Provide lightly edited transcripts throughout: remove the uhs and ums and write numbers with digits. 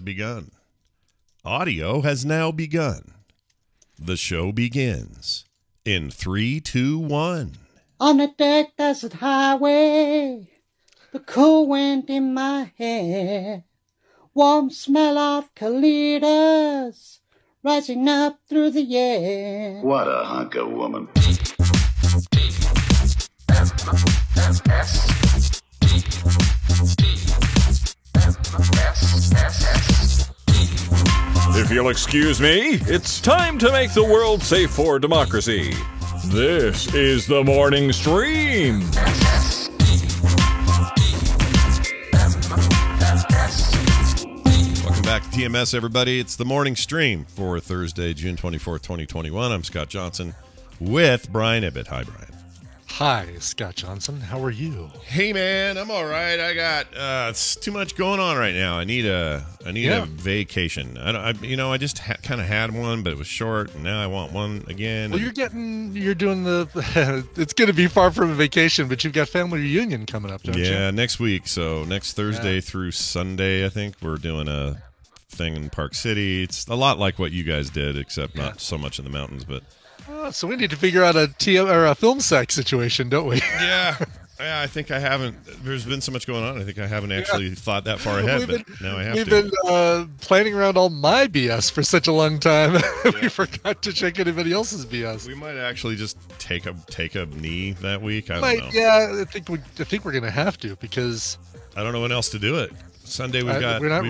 begun. Audio has now begun. The show begins in 3, 2, 1. On the deck desert highway, the cool wind in my hair, warm smell of colitas rising up through the air. What a hunk of woman. If you'll excuse me, it's time to make the world safe for democracy. This is the Morning Stream. Welcome back to TMS, everybody. It's the Morning Stream for Thursday, June 24th, 2021. I'm Scott Johnson with Brian Ibbett. Hi, Brian. Hi, Scott Johnson. How are you? Hey, man, I'm all right. I got it's too much going on right now. I need a vacation. I just kind of had one, but it was short, and now I want one again. Well, you're doing the. It's going to be far from a vacation, but you've got family reunion coming up, don't you? Yeah, next week. So next Thursday through Sunday, I think we're doing a thing in Park City. It's a lot like what you guys did, except not so much in the mountains, but. So we need to figure out a film sack situation, don't we? Yeah, I think I haven't. There's been so much going on. I think I haven't actually thought that far ahead, but now I have to. We've been planning around all my BS for such a long time. We forgot to check anybody else's BS. We might actually just take a knee that week. I don't know. Yeah, I think we're gonna have to, because I don't know when else to do it. Sunday we're not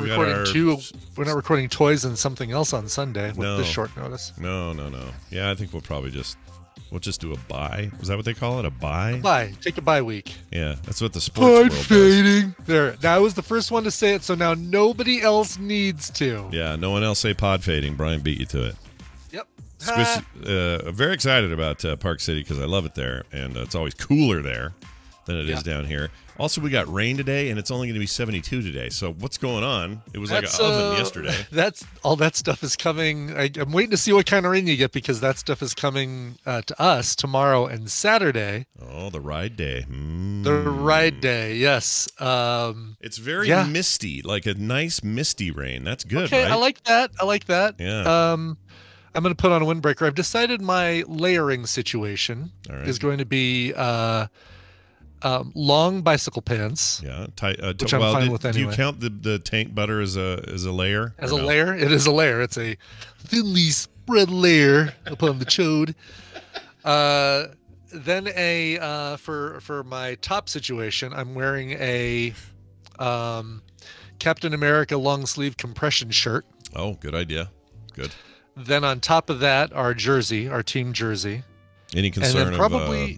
recording toys and something else on Sunday with this short notice. No. Yeah, I think we'll just do a bye. Is that what they call it? A bye? Take a bye week. Yeah, that's what the sports world does. Fading. There. Now I was the first one to say it, so now nobody else needs to. Yeah, no one else say pod fading. Brian beat you to it. Yep. Very excited about Park City because I love it there, and it's always cooler there than it is down here. Also, we got rain today, and it's only going to be 72 today. So what's going on? It was like an oven yesterday. All that stuff is coming. I'm waiting to see what kind of rain you get, because that stuff is coming to us tomorrow and Saturday. Oh, the ride day. The ride day, yes. It's very misty, like a nice misty rain. That's good, okay, right? I like that. Yeah. I'm going to put on a windbreaker. I've decided my layering situation is going to be long bicycle pants. Yeah, which I'm fine with anyway. Do you count the tank butter as a layer? As a layer? It is a layer. It's a thinly spread layer upon the chode. Then for my top situation, I'm wearing a Captain America long sleeve compression shirt. Oh, good idea. Good. Then on top of that, our team jersey. Any concern of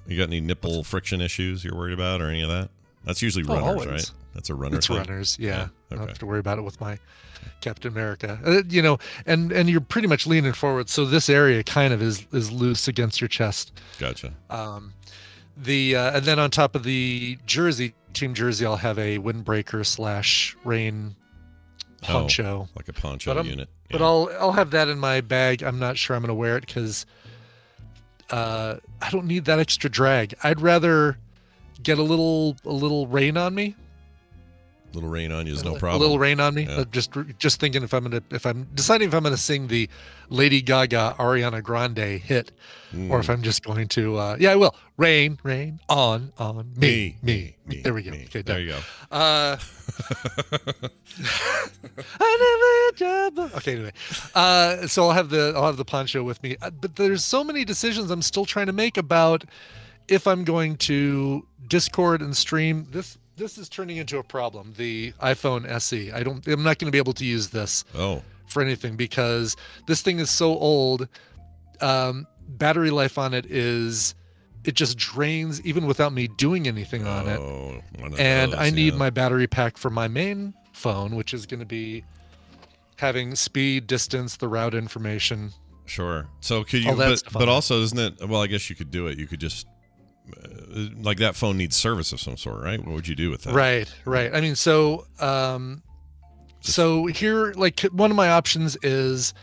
you got any nipple friction issues you're worried about, or any of that? That's usually runners, always. Right? That's a runner. It's thing. runners, yeah. I Okay. don't have to worry about it with my Captain America. And you're pretty much leaning forward, so this area kind of is loose against your chest. Gotcha. And then on top of the team jersey, I'll have a windbreaker / rain poncho, like a poncho unit. But I'll have that in my bag. I'm not sure I'm going to wear it because I don't need that extra drag. I'd rather get a little rain on me. A little rain on you is no problem. A little rain on me. Yeah. Just thinking if I'm deciding if I'm gonna sing the Lady Gaga Ariana Grande hit, or if I'm just going to I will. Rain on me. There we go. Okay, there you go. Okay, anyway. So I'll have the poncho with me. But there's so many decisions I'm still trying to make about if I'm going to Discord and stream. This is turning into a problem. The iPhone SE. I'm not going to be able to use this for anything because this thing is so old. Battery life on it just drains even without me doing anything on it. And I need my battery pack for my main phone, which is going to be having speed, distance, the route information. Sure. So could you? But also, isn't it? Well, I guess you could do it. You could just. Like that phone needs service of some sort, right? What would you do with that? Right. I mean, so here, like, one of my options is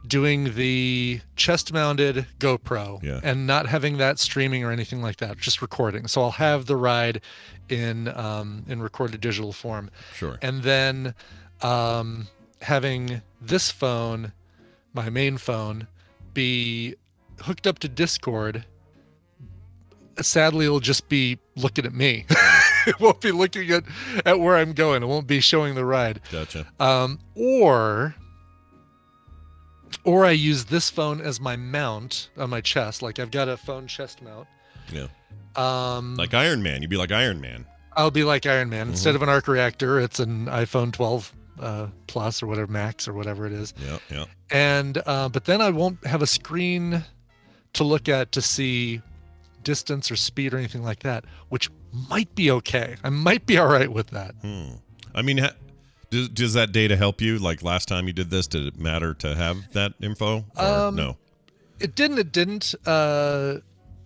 doing the chest-mounted GoPro and not having that streaming or anything like that, just recording. So I'll have the ride in recorded digital form. Sure. And then having this phone, my main phone, be hooked up to Discord. Sadly, it'll just be looking at me. It won't be looking at where I'm going. It won't be showing the ride. Gotcha. Or I use this phone as my mount on my chest. Like I've got a phone chest mount. Yeah. Like Iron Man. You'd be like Iron Man. I'll be like Iron Man. Instead of an arc reactor, it's an iPhone 12 Plus or whatever, Max or whatever it is. Yeah. And but then I won't have a screen to look at to see distance or speed or anything like that, which might be okay. I might be all right with that. I mean, does that data help you? Like last time you did this, did it matter to have that info? Or no? It didn't.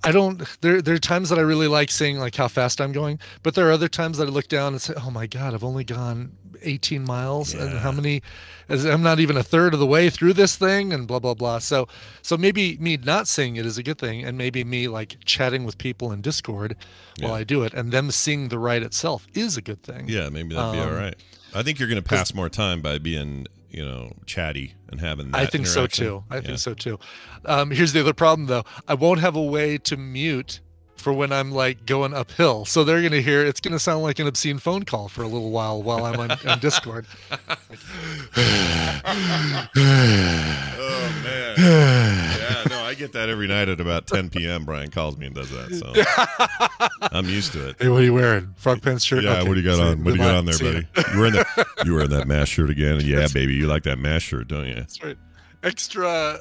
I don't. There are times that I really like seeing like how fast I'm going, but there are other times that I look down and say, "Oh my God, I've only gone 18 miles, and how many? I'm not even a third of the way through this thing, and blah blah blah." So maybe me not seeing it is a good thing, and maybe me like chatting with people in Discord while I do it, and them seeing the ride itself is a good thing. Yeah, maybe that'd be all right. I think you're going to pass more time by being, chatty and having that I think so too. I think so too. Here's the other problem though. I won't have a way to mute for when I'm like going uphill. So they're going to hear, it's going to sound like an obscene phone call for a little while I'm on Discord. Oh man. Yeah, no, I get that every night at about 10 p.m. Brian calls me and does that. So I'm used to it. Hey, what are you wearing? Frog pants shirt? Yeah, okay. what do you got on? What do you got on there, buddy? It. You wearing that MASH shirt again? Yeah, baby, you like that MASH shirt, don't you? That's right. Extra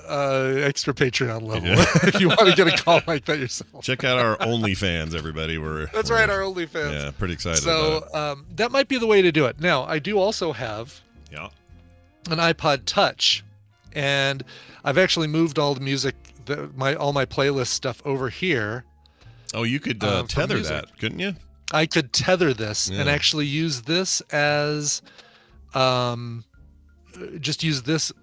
Patreon level if you want to get a call like that yourself. Check out our OnlyFans, everybody. That's right, our OnlyFans. Yeah, pretty excited. So about it. That might be the way to do it. Now, I do also have an iPod Touch, and I've actually moved all the music, all my playlist stuff over here. Oh, you could tether that, couldn't you? I could tether this and actually use this as, just use this.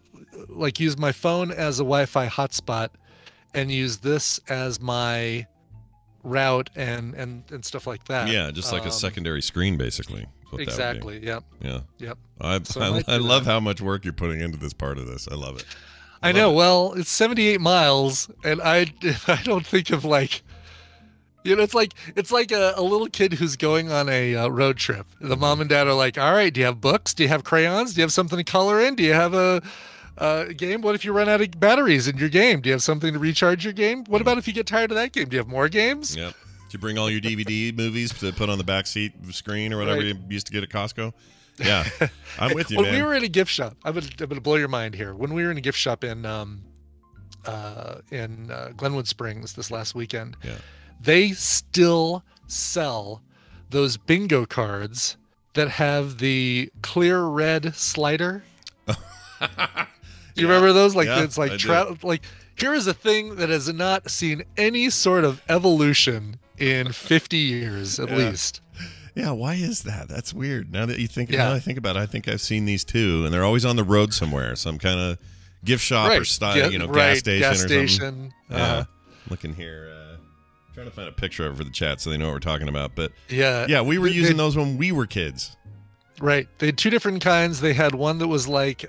Like use my phone as a Wi-Fi hotspot and use this as my route and stuff like that. Yeah, just like a secondary screen, basically. Exactly. Yep. Yeah. Yep. I love how much work you're putting into this part of this. I love it. I know. Well, it's 78 miles, and I don't think of like, it's like a little kid who's going on a road trip. The mom and dad are like, "All right, do you have books? Do you have crayons? Do you have something to color in? Do you have a game? What if you run out of batteries in your game? Do you have something to recharge your game? What about if you get tired of that game? Do you have more games?" Yep. Did you bring all your DVD movies to put on the back seat screen or whatever you used to get at Costco? Yeah, I'm with you, when man. we were in a gift shop, I'm gonna blow your mind here. When we were in a gift shop in Glenwood Springs this last weekend, they still sell those bingo cards that have the clear red slider. You remember those? Like it's like here is a thing that has not seen any sort of evolution in 50 years at least. Yeah, why is that? That's weird. Now that you think, now that I think about it, I think I've seen these too, and they're always on the road somewhere, some kind of gift shop or style, gas station gas or station. something. Yeah, looking here, trying to find a picture of it for the chat so they know what we're talking about. But yeah, we were using those when we were kids. Right. They had two different kinds. They had one that was like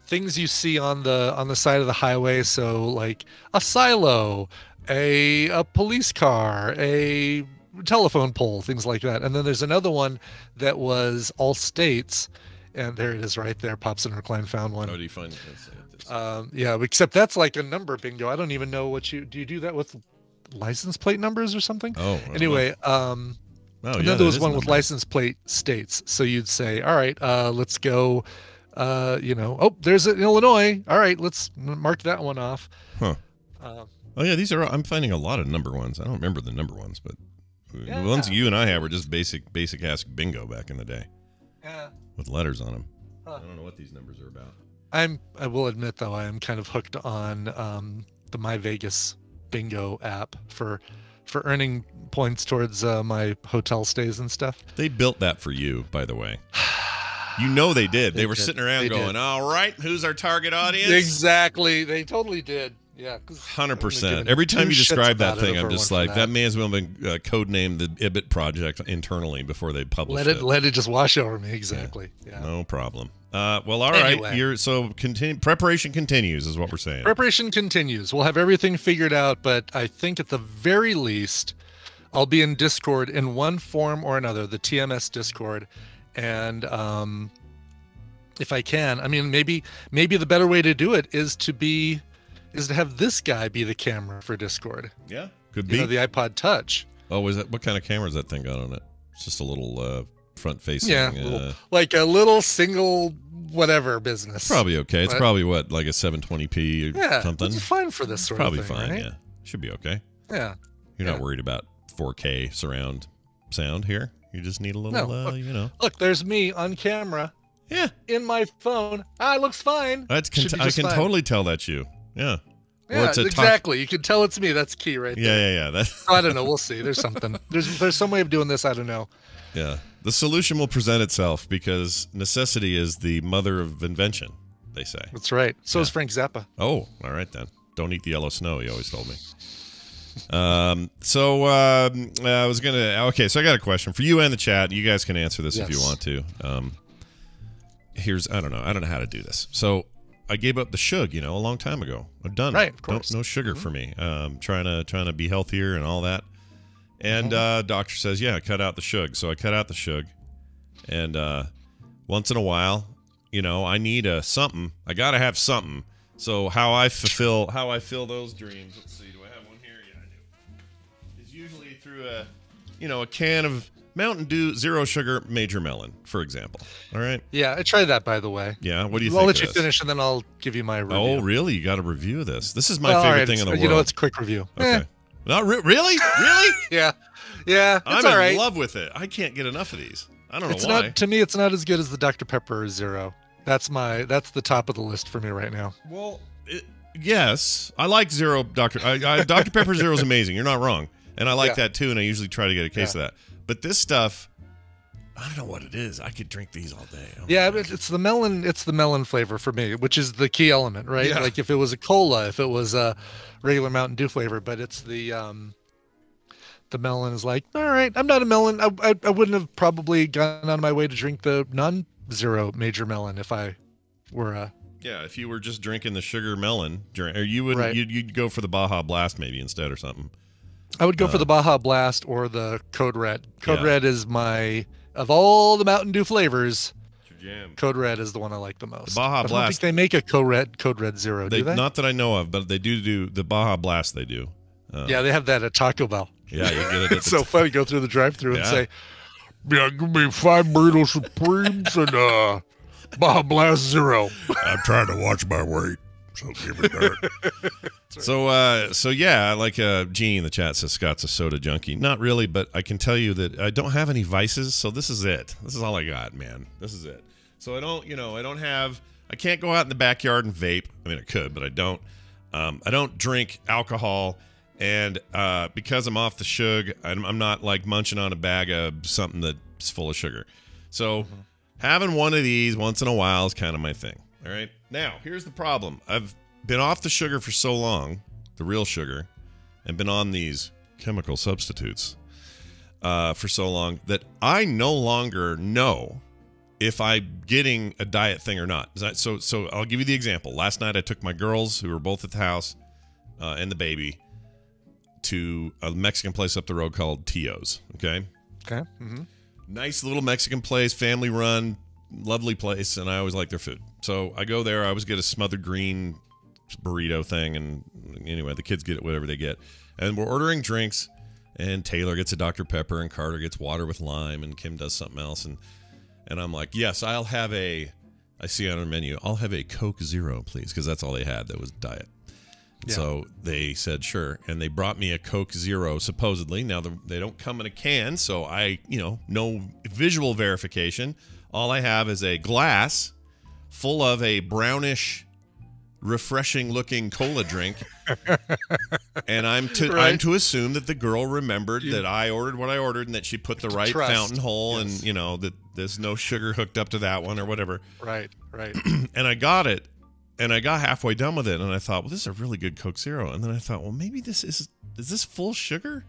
things you see on the side of the highway, so like a silo, a police car, a telephone pole, things like that. And then there's another one that was all states, and there it is right there. Pops and Recline found one. Oh, do you find it? Yeah, except that's like a number bingo. I don't even know what do you do that with license plate numbers or something? Oh, anyway, and then there was one with license plate states. So you'd say, all right, let's go, there's an Illinois. All right, let's mark that one off. Huh. Oh yeah, I'm finding a lot of number ones. I don't remember the number ones, but the ones you and I have were just basic ass bingo back in the day. Yeah. With letters on them. Huh. I don't know what these numbers are about. I will admit though, I am kind of hooked on the My Vegas bingo app for earning points towards my hotel stays and stuff. They built that for you, by the way. They did. They were sitting around going, "All right, who's our target audience?" Exactly. They totally did. Yeah, 100%. Every time you describe that thing, I'm just like, that may as well have been codenamed the Ibit Project internally before they published it. Let it just wash over me. Exactly. Yeah. No problem. Well, all right. Preparation continues, is what we're saying. Preparation continues. We'll have everything figured out, but I think at the very least, I'll be in Discord in one form or another, the TMS Discord, and if I can, I mean, maybe the better way to do it is to have this guy be the camera for Discord. Yeah, could be. The iPod Touch. Oh, is that what kind of camera is that thing got on it? It's just a little front-facing. Yeah, like a little single whatever business. Probably okay. It's probably what, like a 720p or something. It's fine for this sort of thing. Probably fine. Right? Yeah, should be okay. Yeah, you're not worried about 4K surround sound here. You just need a little, Look, there's me on camera. Yeah, in my phone. It looks fine. I can totally tell that's you. Yeah. Yeah, exactly. You can tell it's me. That's key right there. Yeah. I don't know. We'll see. There's something. There's some way of doing this. I don't know. Yeah. The solution will present itself because necessity is the mother of invention, they say. That's right. So is Frank Zappa. Oh, all right then. Don't eat the yellow snow, he always told me. I was going to... Okay, so I got a question for you and the chat. You guys can answer this if you want to. I don't know how to do this. So... I gave up the sugar, a long time ago. I'm done. Right, of course. No sugar for me. Trying to be healthier and all that. And doctor says, cut out the sugar. So I cut out the sugar. And once in a while, I need something. I got to have something. So how I fill those dreams. Let's see. Do I have one here? Yeah, I do. Is usually through a can of Mountain Dew Zero Sugar Major Melon, for example. All right. Yeah, I tried that, by the way. Yeah, what do you think? I'll let you finish, and then I'll give you my review. Oh, really? You got to review this. This is my favorite thing in the world. It's a quick review. Okay. Not really? Yeah. It's I'm all right. in love with it. I can't get enough of these. I don't know why. To me, it's not as good as the Dr. Pepper Zero. That's the top of the list for me right now. Well, yes, I like Zero. Dr. Pepper Zero is amazing. You're not wrong, and I like that too. And I usually try to get a case of that. But this stuff, I don't know what it is. I could drink these all day. It's the melon. It's the melon flavor for me, which is the key element, right? Yeah. Like if it was a cola, if it was a regular Mountain Dew flavor, but it's the melon is like, all right, I'm not a melon. I wouldn't have probably gone on my way to drink the non-zero Major Melon if I were a. Yeah, if you were just drinking the sugar melon, or you would you'd go for the Baja Blast maybe instead or something. I would go for the Baja Blast or the Code Red. Code Red is of all the Mountain Dew flavors, Code Red is the one I like the most. The Baja Blast. I don't think they make a Code Red Zero, do they? Not that I know of, but they do the Baja Blast, they do. Yeah, they have that at Taco Bell. Yeah, you get it. It's so funny. Go through the drive-thru and say, give me 5 burrito supremes and Baja Blast Zero. I'm trying to watch my weight. So give me that. So like Jeannie in the chat says Scott's a soda junkie. Not really, but I can tell you that I don't have any vices, so this is it. This is all I got, man. This is it. So I can't go out in the backyard and vape. I mean, I could, but I don't. I don't drink alcohol, and because I'm off the sugar, I'm not like munching on a bag of something that's full of sugar. So having one of these once in a while is kind of my thing. All right. Now, here's the problem. I've been off the sugar for so long, the real sugar, and been on these chemical substitutes for so long that I no longer know if I'm getting a diet thing or not. So I'll give you the example. Last night I took my girls, who were both at the house, and the baby, to a Mexican place up the road called Tio's. Okay? Okay. Mm-hmm. Nice little Mexican place, family run, lovely place, and I always like their food. So I go there. I always get a smothered green burrito thing, and anyway, the kids get whatever they get. And we're ordering drinks, and Taylor gets a Dr. Pepper, and Carter gets water with lime, and Kim does something else. And I'm like, yes, I'll have I see on our menu, I'll have a Coke Zero, please, because that's all they had that was diet. Yeah. So they said, sure, and they brought me a Coke Zero, supposedly. Now, they don't come in a can, so no visual verification. All I have is a glass full of a brownish, refreshing-looking cola drink, and I'm to assume that the girl remembered that I ordered what I ordered and that she put the right fountain hole, and that there's no sugar hooked up to that one or whatever. Right. And I got it, And I got halfway done with it, and I thought, well, this is a really good Coke Zero. And then I thought, well, maybe is this full sugar?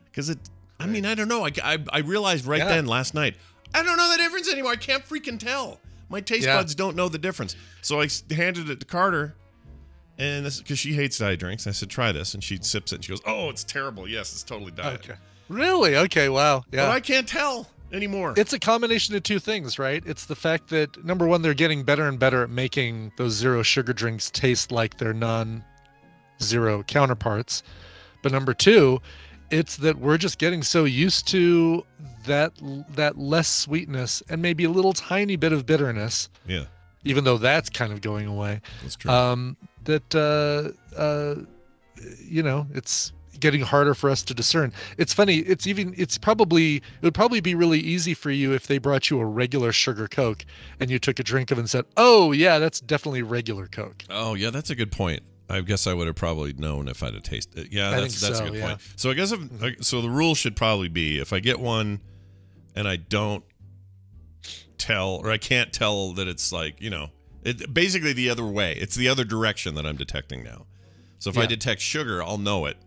Because I mean, I don't know. I realized then last night, I don't know the difference anymore. I can't freaking tell. My taste buds don't know the difference. So I handed it to Carter, and because she hates diet drinks, I said, try this. And she sips it, and she goes, oh, it's terrible. Yes, it's totally diet. Okay. Really? Okay, wow. Yeah. But I can't tell anymore. It's a combination of two things, right? It's the fact that, number one, they're getting better and better at making those zero sugar drinks taste like their non-zero counterparts. But number two, it's that we're just getting so used to that less sweetness and maybe a little tiny bit of bitterness. Yeah. Even though that's kind of going away. That's true. It's getting harder for us to discern. It's funny. It would probably be really easy for you if they brought you a regular sugar Coke and you took a drink of it and said, "Oh yeah, that's definitely regular Coke." Oh yeah, that's a good point. I guess I would have probably known if I'd have tasted it. Yeah, that's a good point. So I guess so the rule should probably be if I get one and I don't tell, or I can't tell that it's like, basically the other way. It's the other direction that I'm detecting now. So if I detect sugar, I'll know it.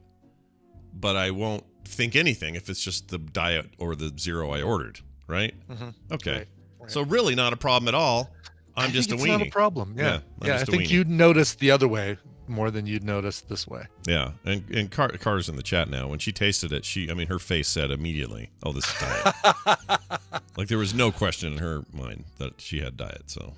But I won't think anything if it's just the diet or the zero I ordered, right? Mm-hmm. Okay. Right. So really not a problem at all. I'm just a weenie. It's not a problem. Yeah. I think weenie. You'd notice the other way more than you'd notice this way. Yeah. And Carter's in the chat now. When she tasted it, her face said immediately, oh, this is diet. Like there was no question in her mind that she had diet. So.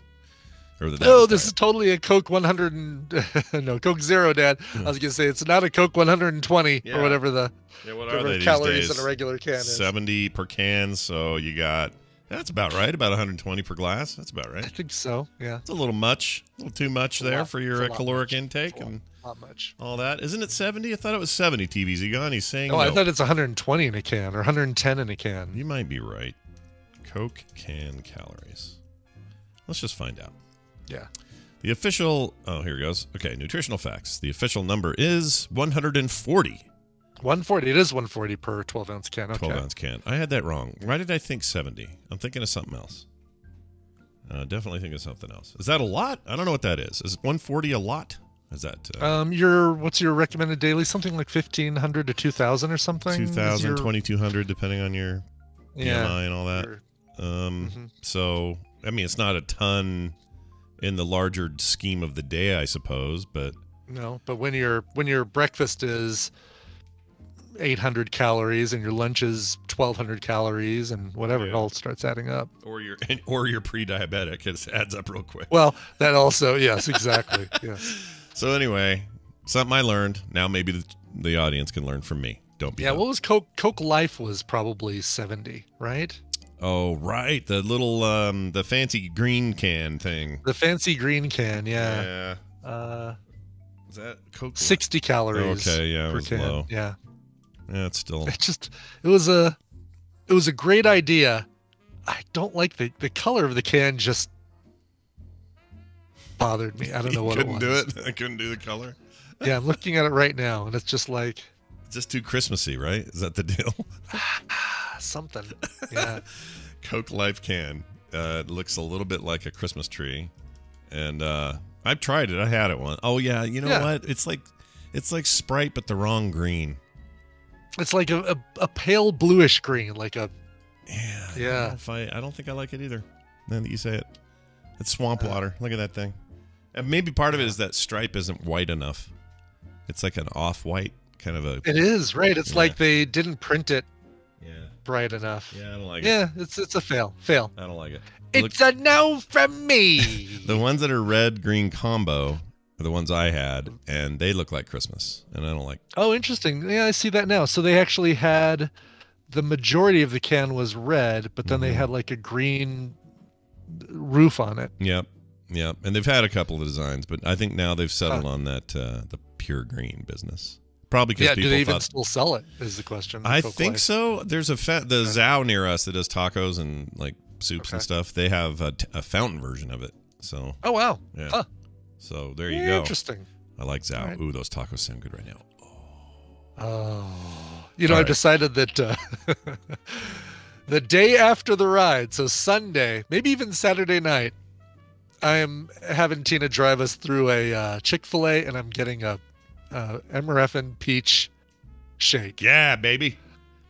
This is totally a Coke 100 Coke Zero, Dad. I was gonna say it's not a Coke 120 or whatever the what are they calories these days? In a regular can is. 70 per can, so you got that's about right, about 120 per glass. That's about right. I think so. Yeah, it's a little much, a little too much there for your caloric intake and not much. All that. Isn't it 70? I thought it was 70. TV's gone. He's saying no. I thought it's 120 in a can or 110 in a can. You might be right. Coke can calories. Let's just find out. Yeah. The official, here it goes. Okay, nutritional facts. The official number is 140. 140. It is 140 per 12-ounce can. Okay. 12-ounce can. I had that wrong. Why did I think 70? I'm thinking of something else. Definitely think of something else. Is that a lot? I don't know what that is. Is 140 a lot? Is that what's your recommended daily? Something like 1,500 to 2,000 or something? 2,000, 2,200, depending on your BMI and all that. So, I mean, it's not a ton in the larger scheme of the day, I suppose, but no. But when your breakfast is 800 calories and your lunch is 1,200 calories and whatever, it all starts adding up. Or you're pre-diabetic, it adds up real quick. Well, that also, yes, exactly. Yes. So anyway, something I learned. Now maybe the audience can learn from me. Don't be. Yeah. Dumb. What was Coke? Coke Life was probably 70, right? Oh, right. The little, the fancy green can thing. The fancy green can, yeah. Yeah. Is that Coke? 60 calories. Okay, yeah, it was can. low. Yeah. Yeah, it's still. It was a great idea. I don't like the color of the can. Just bothered me. I don't know what it was. Couldn't do it. I couldn't do the color. Yeah, I'm looking at it right now, and it's just like. It's just too Christmassy, right? Is that the deal? Something. Yeah. Coke Life can. It looks a little bit like a Christmas tree, and I've tried it. I had it once. Oh yeah, you know what? It's like Sprite, but the wrong green. It's like a pale bluish green, like a. Yeah. I don't think I like it either. Now that you say it, it's swamp water. Look at that thing. And maybe part of it is that stripe isn't white enough. It's like an off-white kind of a. It is right. It's like they didn't print it. Bright enough. Yeah, I don't like it. Yeah, it's a fail. I don't like it. It's a no from me. The ones that are red-green combo are the ones I had, and they look like Christmas, and I don't like. Oh, interesting. Yeah, I see that now. So they actually had the majority of the can was red, but then they had like a green roof on it. Yep. And they've had a couple of designs, but I think now they've settled on that the pure green business. Probably because people do they even still sell it? Is the question. I think so. There's the Zao near us that does tacos and like soups and stuff. They have a fountain version of it. So. Oh wow. Yeah. Huh. So there you go. Interesting. I like Zao. Right. Ooh, those tacos sound good right now. I've decided that the day after the ride, so Sunday, maybe even Saturday night, I am having Tina drive us through a Chick-fil-A, and I'm getting a Emerefin peach shake. Yeah, baby.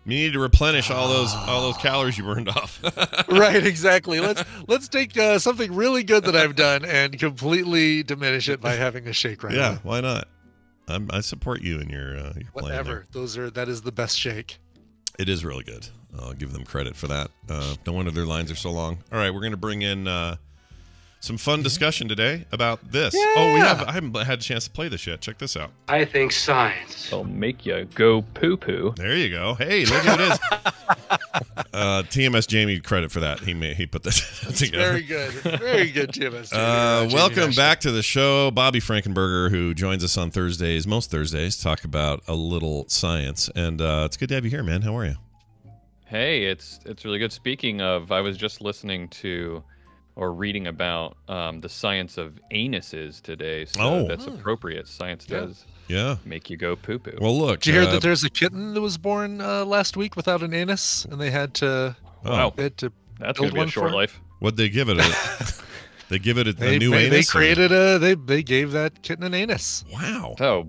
You need to replenish all those calories you burned off. Right, exactly. Let's take something really good that I've done and completely diminish it by having a shake right Yeah, now. why not? I support you in your plan Whatever. there. That is the best shake. It is really good. I'll give them credit for that. No wonder their lines are so long. All right, we're going to bring in some fun discussion today about this. Yeah. Oh, I haven't had a chance to play this yet. Check this out. I think science It'll make you go poo-poo. There you go. Hey, look who it is. TMS Jamie, credit for that. He put this together. Very good. Very good, TMS. Jamie Welcome Nash. back to the show. Bobby Frankenberger, who joins us on Thursdays, most Thursdays, to talk about a little science. And it's good to have you here, man. How are you? Hey, it's really good. Speaking of, I was just listening to or reading about the science of anuses today, so that's appropriate. Science does make you go poo-poo. Well, look. Did you hear that there's a kitten that was born last week without an anus, and they had to Wow. they had to That's build going to be a one short for it? life. What'd they give it? They give it a They new anus? They or- created they gave that kitten an anus. Wow. Oh,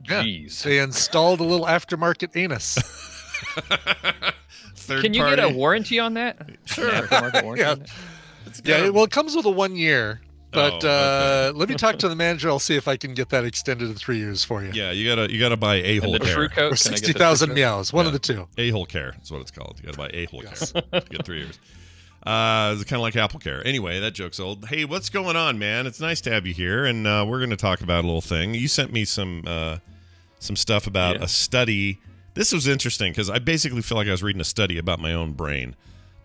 Yeah. jeez. They installed a little aftermarket anus. Third Can you party. get a warranty on that? Sure. An aftermarket warranty Yeah. on that? Yeah, well, it comes with a 1 year, but Oh, let me talk to the manager. I'll see if I can get that extended to 3 years for you. Yeah, you gotta buy And a-hole the care. true coat? Or Can I get the 60,000 true coat? meows, one of the two. A-hole care is what it's called. You gotta buy a-hole Yes. care to get 3 years. It's kind of like Apple Care. Anyway, that joke's old. Hey, what's going on, man? It's nice to have you here, and we're going to talk about a little thing. You sent me some stuff about a study. This was interesting because I basically feel like I was reading a study about my own brain.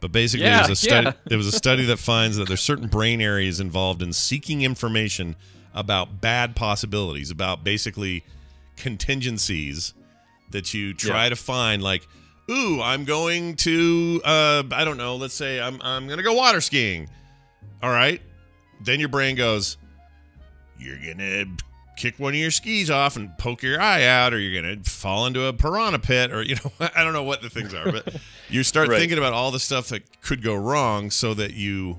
But basically, it was a study. It was a study that finds that there's certain brain areas involved in seeking information about bad possibilities, about basically contingencies that you try to find, like, ooh, I'm going to, I don't know, let's say I'm going to go water skiing. All right. Then your brain goes, you're going to kick one of your skis off and poke your eye out, or you're going to fall into a piranha pit, or, I don't know what the things are, but you start thinking about all the stuff that could go wrong so that you,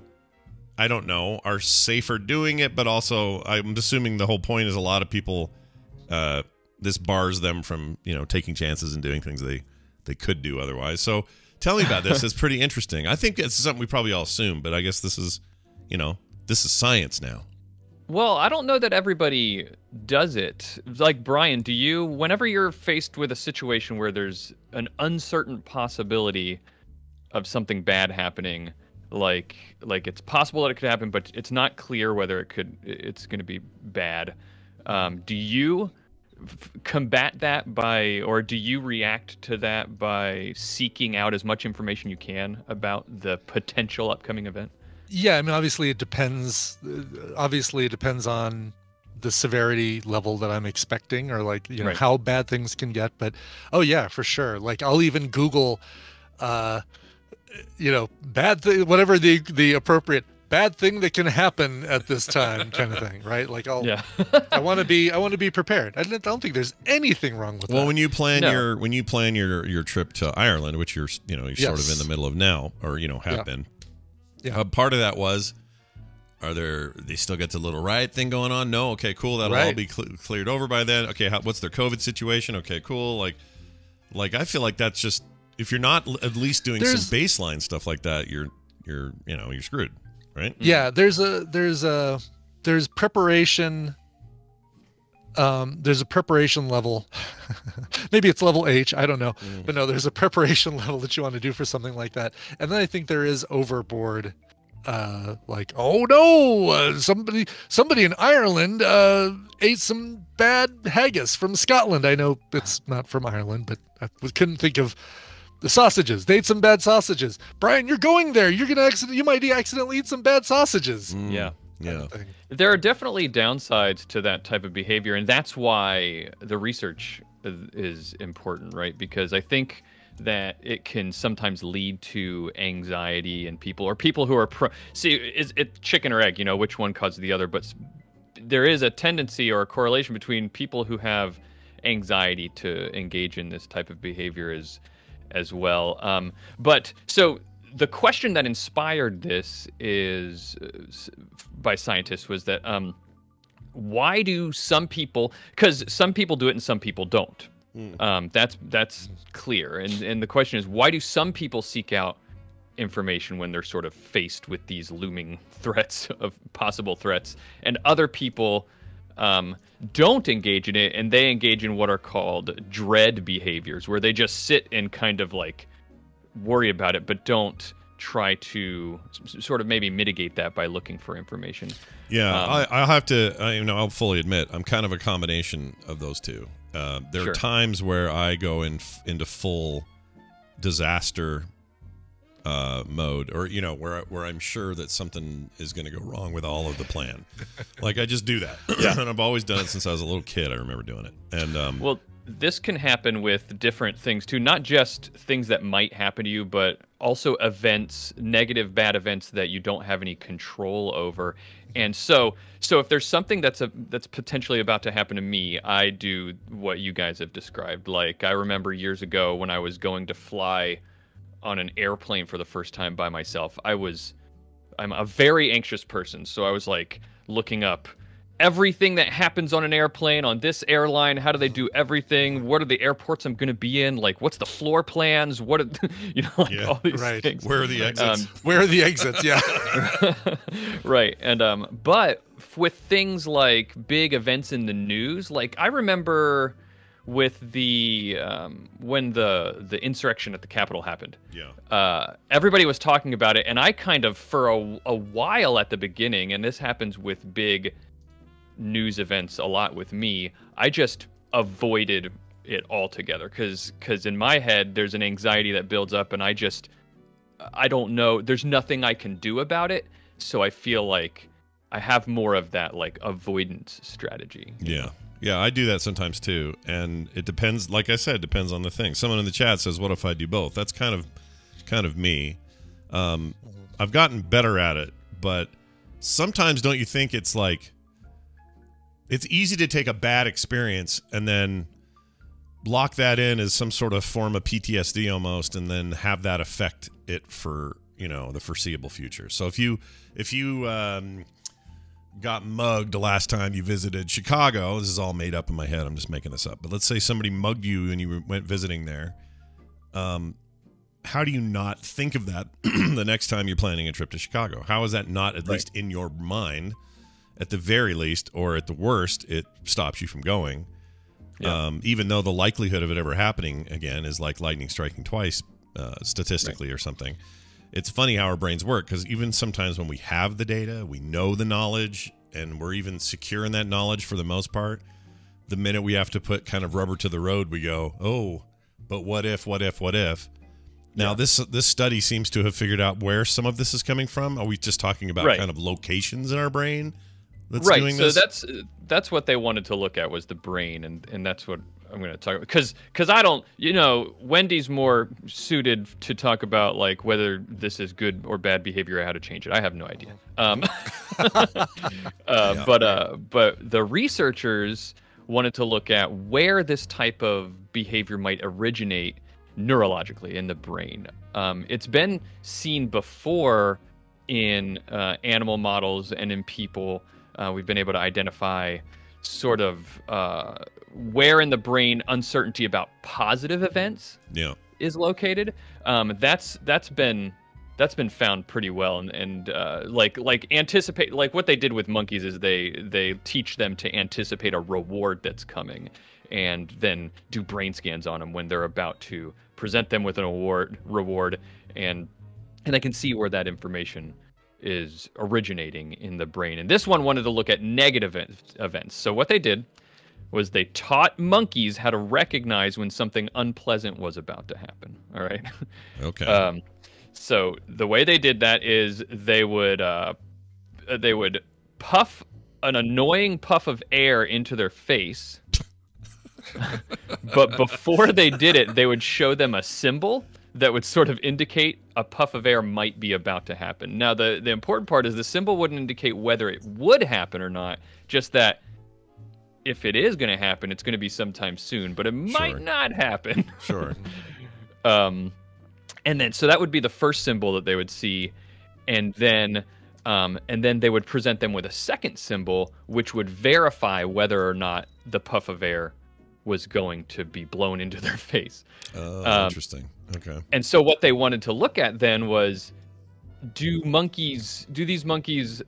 I don't know, are safer doing it, but also I'm assuming the whole point is a lot of people, this bars them from, taking chances and doing things they could do otherwise. So tell me about this. It's pretty interesting. I think it's something we probably all assume, but I guess this is, this is science now. Well, I don't know that everybody does it. Like, Brian, do you, whenever you're faced with a situation where there's an uncertain possibility of something bad happening, like it's possible that it could happen, but it's not clear whether it's going to be bad, do you combat that or do you react to that by seeking out as much information you can about the potential upcoming event? Yeah, I mean, obviously it depends. Obviously, it depends on the severity level that I'm expecting, or Right. how bad things can get. But oh yeah, for sure. Like I'll even Google, bad thing, whatever the appropriate bad thing that can happen at this time, kind of thing, right? Like I want to be prepared. I don't think there's anything wrong with that. Well, when you plan No. your trip to Ireland, which you're sort of Yes. in the middle of now, or have been. Yeah. Part of that was, they still get the little riot thing going on? No, okay, cool. That'll all Right. be cleared over by then. Okay, what's their COVID situation? Okay, cool. Like I feel like that's just, if you're not at least doing some baseline stuff like that, you're screwed, right? Yeah, there's preparation. There's a preparation level. Maybe it's level H, I don't know. But no, there's a preparation level that you want to do for something like that. And then I think there is overboard, oh no, somebody in Ireland ate some bad haggis from Scotland. I know it's not from Ireland, but I couldn't think of the sausages. They ate some bad sausages. Brian, you're going there. You might accidentally eat some bad sausages. Yeah. Yeah. Kind of thing. There are definitely downsides to that type of behavior, and that's why the research is important, right? Because I think that it can sometimes lead to anxiety in people, or people who are it's chicken or egg, which one causes the other, but there is a tendency or a correlation between people who have anxiety to engage in this type of behavior as well. But so the question that inspired this is by scientists was that why do some people? Because some people do it and some people don't. That's clear. And the question is, why do some people seek out information when they're sort of faced with these looming threats of possible threats, and other people don't engage in it, and they engage in what are called dread behaviors, where they just sit and kind of like worry about it, but don't try to sort of maybe mitigate that by looking for information. Yeah, I'll have to, I'll fully admit, I'm kind of a combination of those two. There are times where I go into full disaster mode, or where I'm sure that something is going to go wrong with all of the plan. Like, I just do that. And I've always done it since I was a little kid. I remember doing it. And well, this can happen with different things too, not just things that might happen to you, but also events, negative, bad events that you don't have any control over. And so if there's something that's potentially about to happen to me, I do what you guys have described. Like, I remember years ago when I was going to fly on an airplane for the first time by myself. I'm a very anxious person, so I was like looking up everything that happens on an airplane, on this airline. How do they do everything? What are the airports I'm going to be in? Like, what's the floor plans? What are, all these things. Where are the exits? Where are the exits? Yeah. Right. And but with things like big events in the news, like I remember with the when the insurrection at the Capitol happened. Yeah. Everybody was talking about it, and I kind of for a while at the beginning, and this happens with big news events a lot with me, I just avoided it altogether because in my head there's an anxiety that builds up, and I don't know, there's nothing I can do about it, so I feel like I have more of that like avoidance strategy. Yeah, I do that sometimes too, and it depends, like I said, depends on the thing. Someone in the chat says, what if I do both? That's kind of me. I've gotten better at it, but sometimes don't you think it's like, it's easy to take a bad experience and then lock that in as some sort of form of PTSD almost, and then have that affect it for, the foreseeable future. So if you got mugged the last time you visited Chicago, this is all made up in my head, I'm just making this up, but let's say somebody mugged you and you went visiting there, how do you not think of that the next time you're planning a trip to Chicago? How is that not at least in your mind? At the very least, or at the worst, it stops you from going. Yeah. Even though the likelihood of it ever happening again is like lightning striking twice, statistically, or something. It's funny how our brains work, because even sometimes when we have the data, we know the knowledge, and we're even secure in that knowledge for the most part, the minute we have to put kind of rubber to the road, we go, oh, but what if? Now, this study seems to have figured out where some of this is coming from. Are we just talking about kind of locations in our brain? Doing this? So that's what they wanted to look at, was the brain, and that's what I'm going to talk about. Because I don't, Wendy's more suited to talk about like whether this is good or bad behavior or how to change it. I have no idea. But the researchers wanted to look at where this type of behavior might originate neurologically in the brain. It's been seen before in animal models and in people. We've been able to identify sort of where in the brain uncertainty about positive events is located. That's been found pretty well, and like anticipate, like what they did with monkeys is they teach them to anticipate a reward that's coming, and then do brain scans on them when they're about to present them with an reward, and they can see where that information is originating in the brain. And this one wanted to look at negative events. So what they did was they taught monkeys how to recognize when something unpleasant was about to happen. All right. Okay. So the way they did that is they would puff an annoying puff of air into their face. But before they did it, they would show them a symbol that would sort of indicate a puff of air might be about to happen. Now, the important part is the symbol wouldn't indicate whether it would happen or not, just that if it is going to happen, it's going to be sometime soon, but it might not happen. Sure. And then, so that would be the first symbol that they would see, and then they would present them with a second symbol, which would verify whether or not the puff of air was going to be blown into their face. Oh, interesting. Okay. And so what they wanted to look at then was, do these monkeys,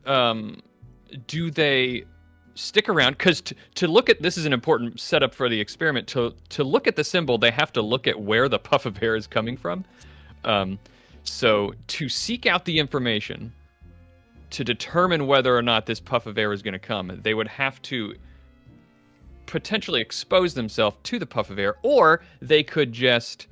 do they stick around? Because to look at, this is an important setup for the experiment, to look at the symbol, they have to look at where the puff of air is coming from. So to seek out the information, to determine whether or not this puff of air is going to come, they would have to potentially expose themselves to the puff of air, or they could just,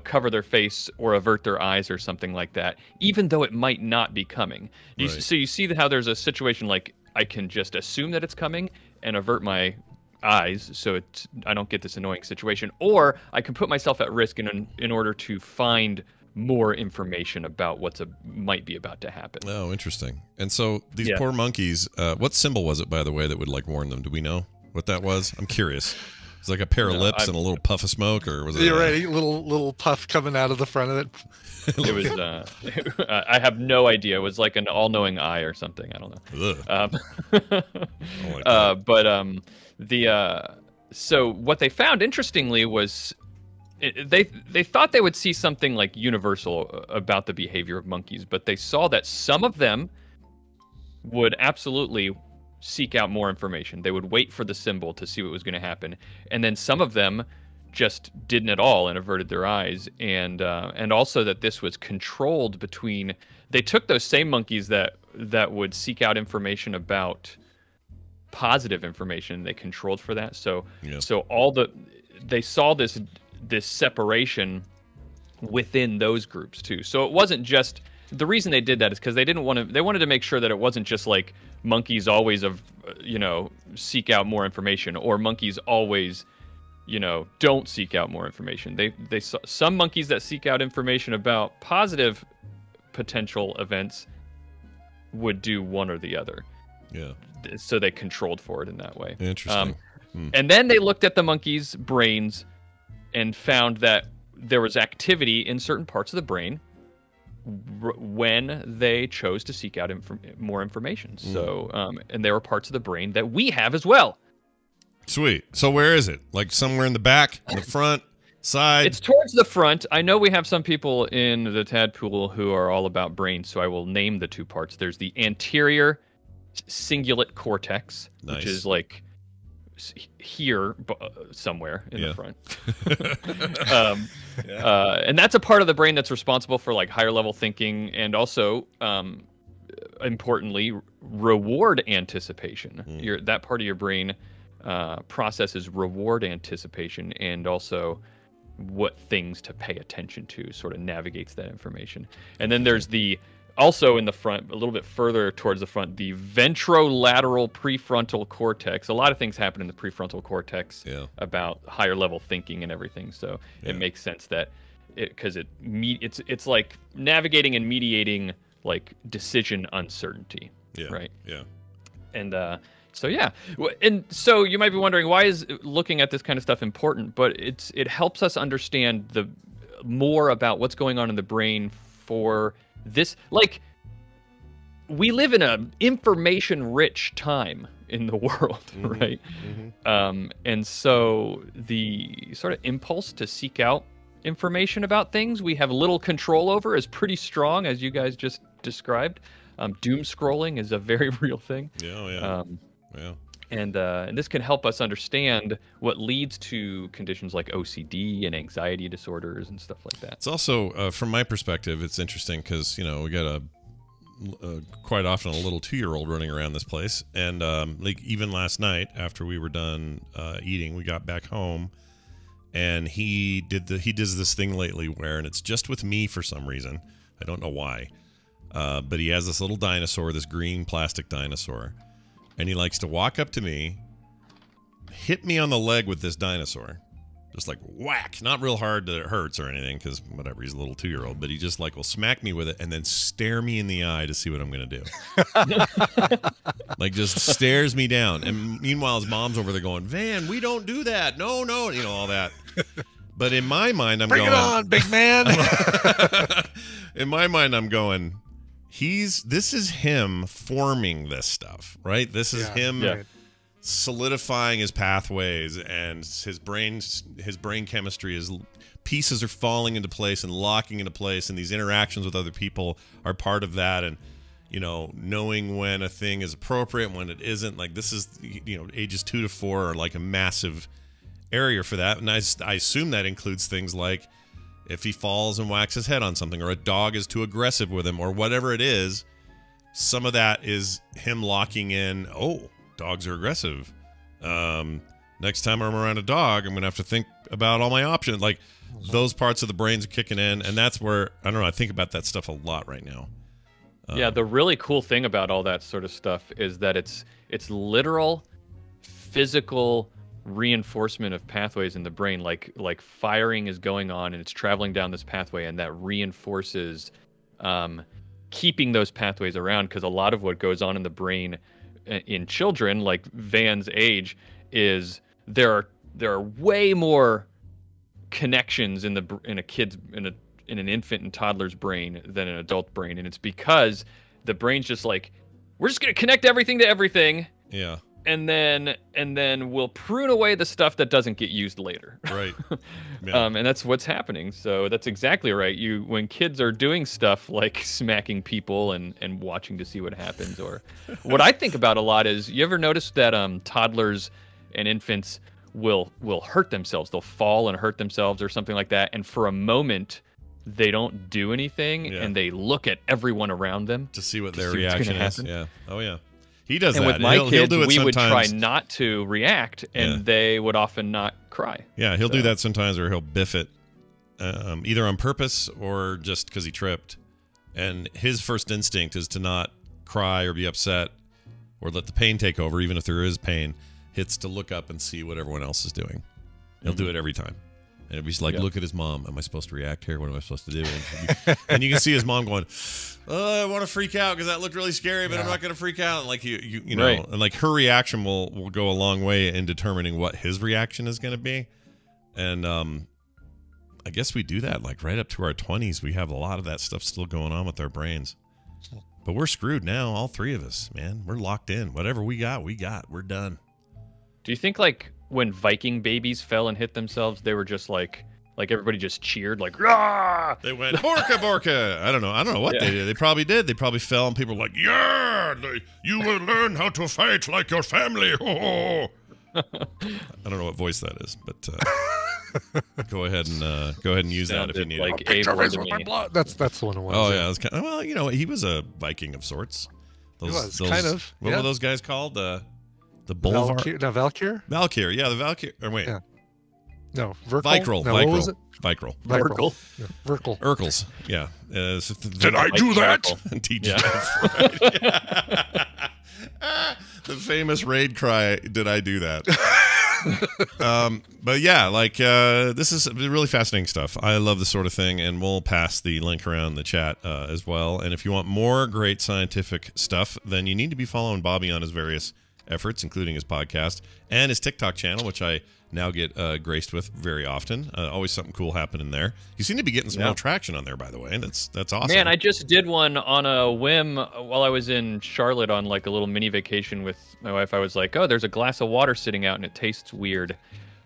cover their face or avert their eyes or something like that, even though it might not be coming. Right. So you see how there's a situation like I can just assume that it's coming and avert my eyes so I don't get this annoying situation, or I can put myself at risk in order to find more information about might be about to happen. Oh, interesting. And so these poor monkeys, what symbol was it, by the way, that would warn them? Do we know what that was? I'm curious. It's like a pair of lips and a little puff of smoke, or was it? You're right. Little puff coming out of the front of it. It was. I have no idea. It was like an all-knowing eye or something. I don't know. So what they found interestingly was, they thought they would see something like universal about the behavior of monkeys, but they saw that some of them would absolutely seek out more information. They would wait for the symbol to see what was going to happen, and then some of them just didn't at all and averted their eyes. And also that this was controlled between. They took those same monkeys that would seek out information about positive information. They controlled for that. So they saw this separation within those groups too. So it wasn't just, the reason they did that is because they wanted to make sure that it wasn't just like monkeys always seek out more information, or monkeys always don't seek out more information. They saw some monkeys that seek out information about positive potential events would do one or the other. Yeah. So they controlled for it in that way. Interesting. And then they looked at the monkeys' brains and found that there was activity in certain parts of the brain when they chose to seek out more information. So, and there were parts of the brain that we have as well. Sweet. So where is it? Like somewhere in the back, in the front, side? It's towards the front. I know we have some people in the Tadpool who are all about brains, so I will name the two parts. There's the anterior cingulate cortex, which is like here somewhere in the front. And that's a part of the brain that's responsible for like higher level thinking, and also importantly, reward anticipation. That part of your brain processes reward anticipation, and also what things to pay attention to, sort of navigates that information. And then there's also in the front, a little bit further towards the front, the ventrolateral prefrontal cortex. A lot of things happen in the prefrontal cortex about higher level thinking and everything. So it makes sense that it's like navigating and mediating like decision uncertainty. Yeah. Right. Yeah. And and so you might be wondering, why is looking at this kind of stuff important? But it helps us understand more about what's going on in the brain for this. Like, we live in an information-rich time in the world, right? And so the sort of impulse to seek out information about things we have little control over is pretty strong, as you guys just described. Doom scrolling is a very real thing. And this can help us understand what leads to conditions like OCD and anxiety disorders and stuff like that. It's also, from my perspective, it's interesting because, we got quite often a little 2-year-old running around this place. And like even last night after we were done eating, we got back home, and he does this thing lately where, and it's just with me for some reason, I don't know why, but he has this little dinosaur, this green plastic dinosaur. And he likes to walk up to me, hit me on the leg with this dinosaur. Just like whack. Not real hard that it hurts or anything, because whatever, he's a little 2-year-old. But he just like will smack me with it and then stare me in the eye to see what I'm going to do. Like just stares me down. And meanwhile, his mom's over there going, Van, we don't do that. No, all that. But in my mind, I'm Bring going. it on, big man. In my mind, I'm going. This is him forming this stuff, right? This is him solidifying his pathways, and his brain chemistry is. Pieces are falling into place and locking into place, and these interactions with other people are part of that. And knowing when a thing is appropriate and when it isn't. Like, this is ages 2 to 4 are like a massive area for that. And I assume that includes things like if he falls and whacks his head on something, or a dog is too aggressive with him, or whatever it is. Some of that is him locking in. Oh, dogs are aggressive. Next time I'm around a dog, I'm gonna have to think about all my options. Like, those parts of the brains are kicking in, and that's where I think about that stuff a lot right now. Yeah, the really cool thing about all that sort of stuff is that it's literal, physical reinforcement of pathways in the brain. Like firing is going on and it's traveling down this pathway, and that reinforces keeping those pathways around. Because a lot of what goes on in the brain in children, like Van's age, is there are way more connections in an infant and toddler's brain than an adult brain, and it's because the brain's just like, we're just gonna connect everything to everything, and then we'll prune away the stuff that doesn't get used later. Right. Yeah. And that's what's happening. So that's exactly right. When kids are doing stuff like smacking people and watching to see what happens, or what I think about a lot is, you ever notice that toddlers and infants will hurt themselves? They'll fall and hurt themselves or something like that, and for a moment they don't do anything, and they look at everyone around them to see what their reaction is. Yeah. Oh yeah. He does and that. With my kids, do it we would sometimes. try not to react, and they would often not cry. Yeah, he'll do that sometimes, or he'll biff it, either on purpose or just because he tripped. And his first instinct is to not cry or be upset or let the pain take over, even if there is pain. It's to look up and see what everyone else is doing. He'll do it every time. And he's like, look at his mom. Am I supposed to react here? What am I supposed to do? And you can see his mom going, I want to freak out because that looked really scary, but I'm not going to freak out. And like you know, and like her reaction will go a long way in determining what his reaction is going to be. And I guess we do that like right up to our 20s. We have a lot of that stuff still going on with our brains. But we're screwed now, all three of us, man. We're locked in. Whatever we got. We're done. Do you think like when Viking babies fell and hit themselves, they were just like everybody just cheered, like, rah! They went, Borka, Borka. I don't know what they did. They probably did. They probably fell, and people were like, yeah, you will learn how to fight like your family. I don't know what voice that is, but go ahead and use that if you need like it. That's the one it was. Oh yeah, that's kind of, well, he was a Viking of sorts. Those, kind of. What were those guys called? The Boulevard? Valkyr? Valkyr, yeah, the Valkyr. Or wait. Yeah. No, Virkal? Vicryl. No, what was it? Vicryl. Virkal. Yeah, Virkal. Urkels, yeah. Did I do that? Teach the famous raid cry, did I do that? But yeah, like this is really fascinating stuff. I love this sort of thing, and we'll pass the link around the chat as well. And if you want more great scientific stuff, then you need to be following Bobby on his various efforts, including his podcast and his TikTok channel, which I now get graced with very often. Always something cool happening there. You seem to be getting some real traction on there, by the way. That's awesome. Man, I just did one on a whim while I was in Charlotte on like a little mini vacation with my wife. I was like, oh, there's a glass of water sitting out and it tastes weird.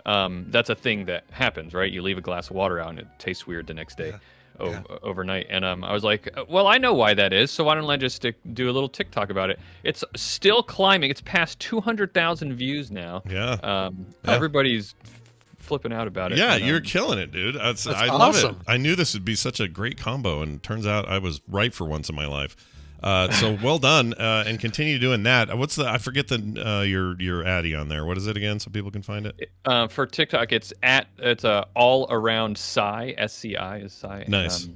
That's a thing that happens, right? You leave a glass of water out and it tastes weird the next day. Overnight, and I was like, well, I know why that is, so why don't I just do a little TikTok about it? It's still climbing. It's past 200,000 views now. Everybody's flipping out about it. You're killing it, dude. I awesome. love it. I knew this would be such a great combo, and it turns out I was right for once in my life. So well done, and continue doing that. What's I forget your Addy on there. What is it again, so people can find it? For TikTok, it's all around sci. SCI is sci. Nice.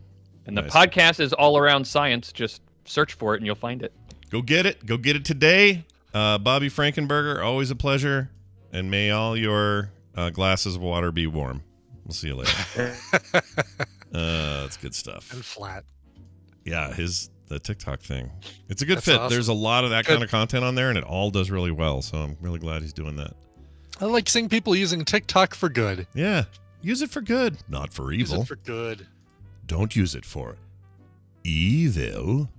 And the podcast is All Around Science. Just search for it and you'll find it. Go get it. Go get it today. Bobby Frankenberger, always a pleasure, and may all your glasses of water be warm. We'll see you later. That's good stuff. And flat. Yeah, the TikTok thing. It's a good fit. Awesome. There's a lot of that kind of content on there, and it all does really well. So I'm really glad he's doing that. I like seeing people using TikTok for good. Yeah. Use it for good, not for evil. Use it for good. Don't use it for evil.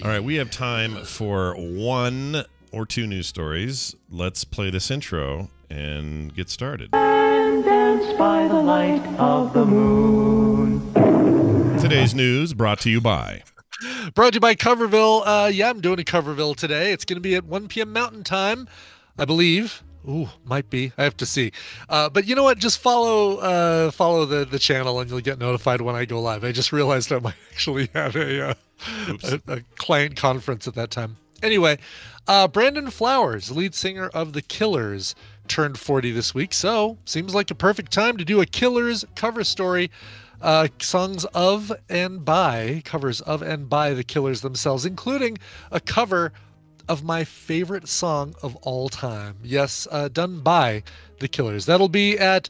All right, we have time for one or two news stories. Let's play this intro and get started. And dance by the light of the moon. Today's news brought to you by... Brought to you by Coverville. Yeah, I'm doing a Coverville today. It's going to be at 1 p.m. Mountain Time, I believe. Ooh, might be. I have to see. But you know what? Just follow the channel and you'll get notified when I go live. I just realized I might actually have a client conference at that time. Anyway, Brandon Flowers, lead singer of The Killers, turned 40 this week. So seems like a perfect time to do a Killers cover story. Covers of and by The Killers themselves, including a cover of my favorite song of all time. Yes, done by The Killers. That'll be at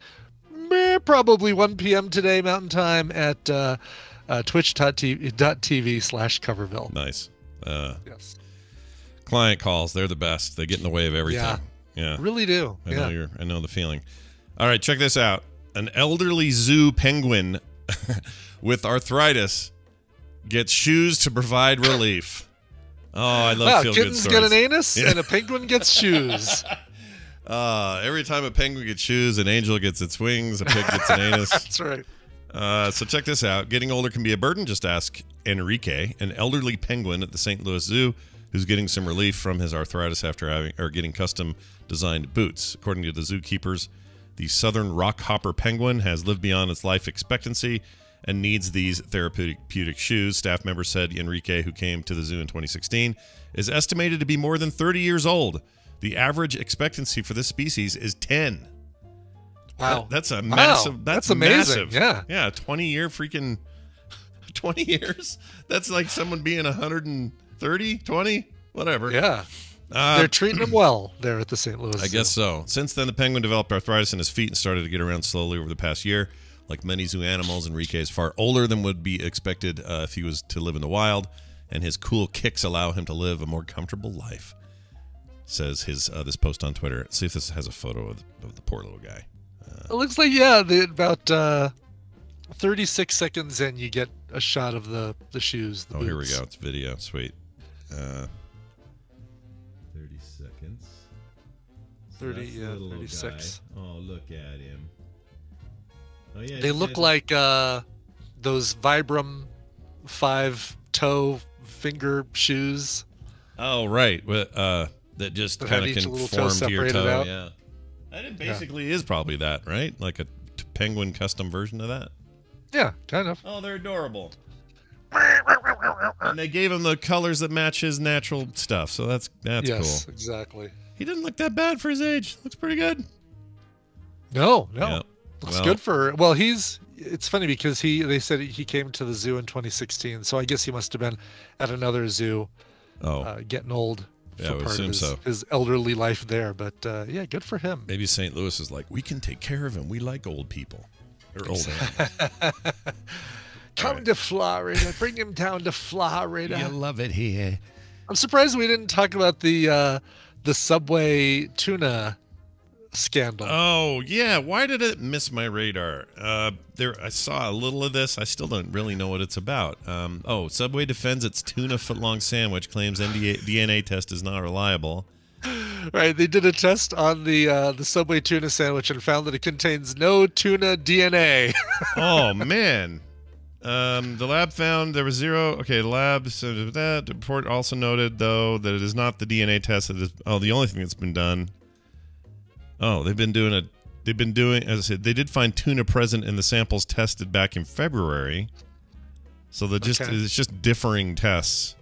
probably 1 p.m. today, Mountain Time, at twitch.tv/Coverville. Nice. Yes. Client calls. They're the best. They get in the way of everything. Yeah. Really do. I know the feeling. All right, check this out. An elderly zoo penguin with arthritis gets shoes to provide relief. Oh, I love feel-good kittens stories. get an anus and a penguin gets shoes. Every time a penguin gets shoes, an angel gets its wings, a pig gets an anus. That's right. So check this out. Getting older can be a burden. Just ask Enrique, an elderly penguin at the St. Louis Zoo, who's getting some relief from his arthritis after getting custom-designed boots. According to the zookeepers, the southern rockhopper penguin has lived beyond its life expectancy and needs these therapeutic shoes. Staff member said Enrique, who came to the zoo in 2016, is estimated to be more than 30 years old. The average expectancy for this species is 10. Wow. That's a massive. That's amazing. Massive. Yeah. Yeah, 20-year freaking 20 years. That's like someone being 130, 20, whatever. Yeah. They're treating him well there at the St. Louis Zoo. I guess so. Since then, the penguin developed arthritis in his feet and started to get around slowly over the past year. Like many zoo animals, Enrique is far older than would be expected if he was to live in the wild, and his cool kicks allow him to live a more comfortable life, says his this post on Twitter. See if this has a photo of the poor little guy. It looks like, about 36 seconds in, you get a shot of the shoes. The Here we boots. go. It's video. Sweet. 30 seconds. 36. Oh, look at him. Oh, yeah, They look like those Vibram 5-toe finger shoes. Oh, right. That just That kind have of each little toe conform to your separated toe. out. Yeah. And it basically is probably that, right? Like a penguin custom version of that. Yeah, kind of. Oh, they're adorable. And they gave him the colors that match his natural stuff, so that's Yes, cool. exactly. He doesn't look that bad for his age. Looks pretty good. No. Yeah. Looks Well- good for. Well, it's funny because they said he came to the zoo in 2016, so I guess he must have been at another zoo, getting old. Yeah, I for would part assume of so. his elderly life there, but yeah, good for him. Maybe St. Louis is like, we can take care of him. We like old people. Or old animals. Come to Florida, bring him down to Florida. You love it here. I'm surprised we didn't talk about the Subway tuna scandal. Oh, yeah. Why did it miss my radar? I saw a little of this. I still don't really know what it's about. Subway defends its tuna footlong sandwich, claims DNA test is not reliable. Right, they did a test on the Subway tuna sandwich and found that it contains no tuna DNA. Oh, man. The lab found there was zero. Okay, the lab said that. The report also noted, though, that it is not the DNA test that is. Oh, the only thing that's been done. Oh, they've been doing, as I said, they did find tuna present in the samples tested back in February. So it's just differing tests,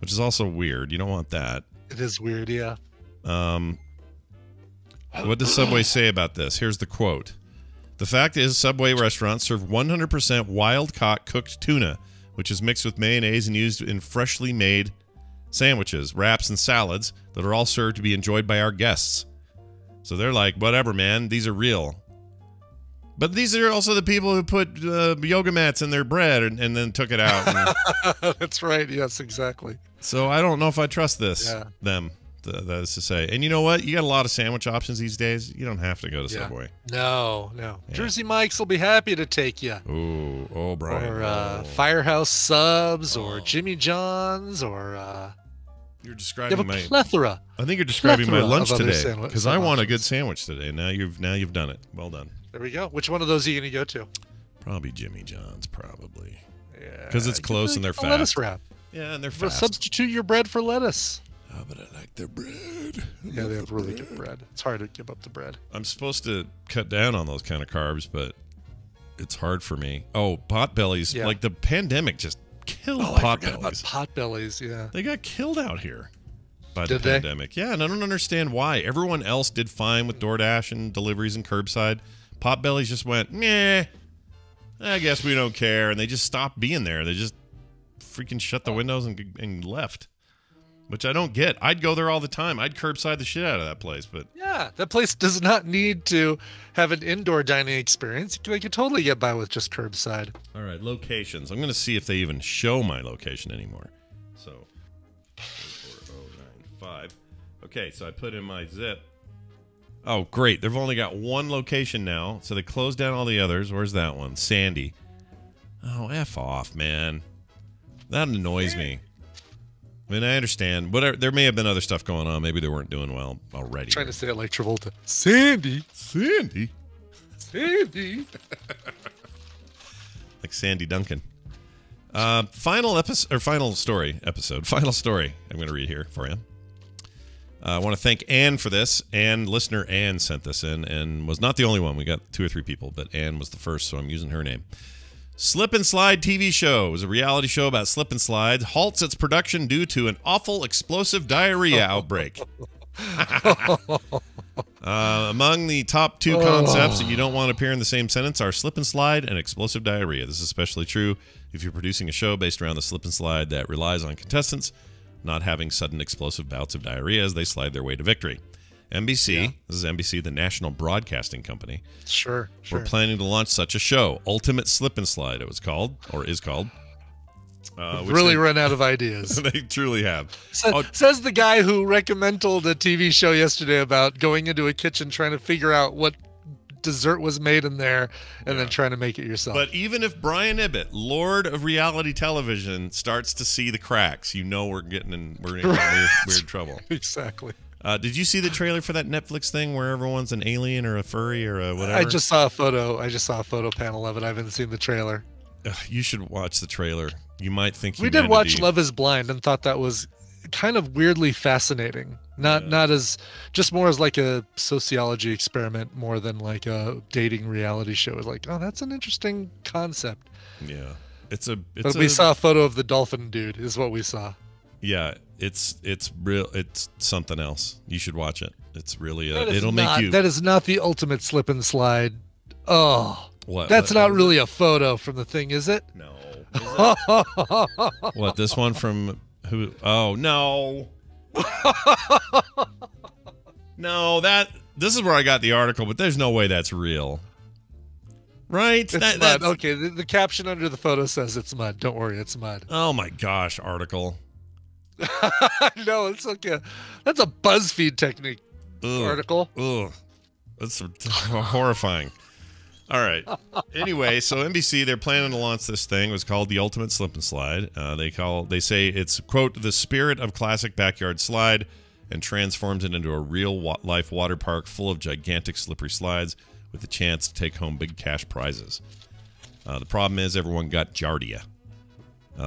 which is also weird. You don't want that. It is weird, yeah. What does Subway say about this? Here's the quote. The fact is, Subway restaurants serve 100% wild-caught cooked tuna, which is mixed with mayonnaise and used in freshly made sandwiches, wraps, and salads that are all served to be enjoyed by our guests. So they're like, whatever, man, these are real. But these are also the people who put yoga mats in their bread and then took it out. That's right, yes, exactly. So I don't know if I trust them. That is to say. And you know what? You got a lot of sandwich options these days. You don't have to go to Yeah. Subway. No. Yeah. Jersey Mike's will be happy to take you. Ooh, oh, Brian. Or Firehouse Subs, or Jimmy John's, or You're you describing have a my. plethora. I think you're describing my plethora lunch of other today sandwich- because I want a good options. sandwich today. Now you've done it. Well done. There we go. Which one of those are you going to go to? Probably Jimmy John's, probably. Yeah, 'Cause it's give close me and they're a lettuce fast. wrap. Yeah, and they're Or fast. substitute your bread for lettuce. Oh, but I like their bread. Yeah, they have really good bread. It's hard to give up the bread. I'm supposed to cut down on those kind of carbs, but it's hard for me. Oh, Potbellies. Yeah. Like the pandemic just killed I forgot about Potbellies. Potbellies. Yeah. They got killed out here by Did the they? pandemic. Yeah, and I don't understand why. Everyone else did fine with DoorDash and deliveries and curbside. Potbellies just went, meh, I guess we don't care. And they just stopped being there. They just freaking shut the windows and left, which I don't get. I'd go there all the time. I'd curbside the shit out of that place, but Yeah, that place does not need to have an indoor dining experience. They could totally get by with just curbside. all right, locations. I'm going to see if they even show my location anymore. So, 44095. Okay, so I put in my zip. Oh, great. They've only got one location now, so they closed down all the others. Where's that one? Sandy. Oh, F off, man. That annoys me. I mean, I understand. But there may have been other stuff going on. Maybe they weren't doing well already. Trying to say it like Travolta. Sandy. Sandy. Sandy. Like Sandy Duncan. Final story. I'm going to read here for you. I want to thank Ann for this. Listener Ann sent this in and was not the only one. We got 2 or 3 people, but Ann was the first, so I'm using her name. Slip and Slide TV show is a reality show about slip and slide. Halts its production due to an awful explosive diarrhea outbreak. Among the top 2 concepts that you don't want to appear in the same sentence are slip and slide and explosive diarrhea. This is especially true if you're producing a show based around the slip and slide that relies on contestants not having sudden explosive bouts of diarrhea as they slide their way to victory. NBC, This is NBC, the national broadcasting company. Sure. We're planning to launch such a show, Ultimate Slip and Slide, it was called, or is called. Which Really they, run out of ideas. they truly have. Says the guy who recommended a TV show yesterday about going into a kitchen trying to figure out what dessert was made in there and then trying to make it yourself. But even if Brian Ibbett, Lord of reality television, starts to see the cracks, you know we're in weird trouble. Exactly. Did you see the trailer for that Netflix thing where everyone's an alien or a furry or a whatever? I just saw a photo panel of it. I haven't seen the trailer. You should watch the trailer. You might think We did watch humanity- Love is Blind and thought that was kind of weirdly fascinating. Not as just more as like a sociology experiment more than like a dating reality show. It's like, oh, that's an interesting concept. Yeah, But we saw a photo of the dolphin dude is what we saw. Yeah, it's real. It's something else. You should watch it. It's really That is it'll not- make you. That is not the ultimate slip and slide. Oh, What? that's what- not really a photo from the thing, is it? No. What? This one from who? Oh no. No, this is where I got the article, but there's no way that's real. Right? It's mud. That's, Okay, the caption under the photo says it's mud. Don't worry, it's mud. Oh my gosh, article. No, it's like that's a BuzzFeed technique Ugh. article. Ugh. That's horrifying. All right. Anyway, so NBC, they're planning to launch this thing. It was called the Ultimate Slip and Slide. They say it's, quote, the spirit of classic backyard slide, and transforms it into a real life water park full of gigantic slippery slides with the chance to take home big cash prizes. The problem is everyone got Giardia.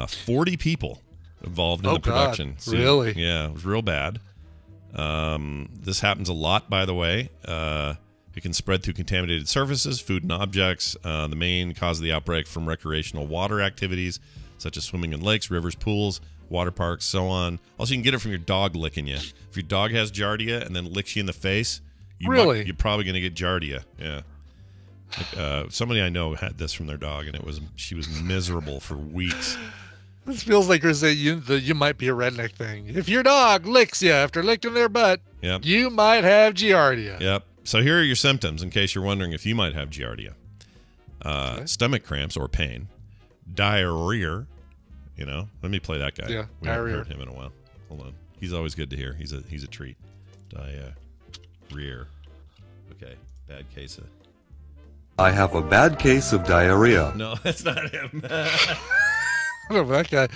40 people involved in the production. God, So, really? Yeah, it was real bad. This happens a lot, by the way. It can spread through contaminated surfaces, food, and objects. The main cause of the outbreak from recreational water activities, such as swimming in lakes, rivers, pools, water parks, so on. Also, you can get it from your dog licking you. If your dog has Giardia and then licks you in the face, you're probably going to get Giardia. Yeah. Somebody I know had this from their dog, and she was miserable for weeks. This feels like you're saying you might be a redneck thing. If your dog licks you after licking their butt, Yep. you might have Giardia. Yep. So here are your symptoms in case you're wondering if you might have Giardia. Stomach cramps or pain. Diarrhea. Let me play that guy. Yeah, We haven't diarrhea. heard him in a while. Hold on. He's always good to hear. He's a treat. Diarrhea. Okay, bad case of. I have a bad case of diarrhea. No, that's not him. I don't know, that guy.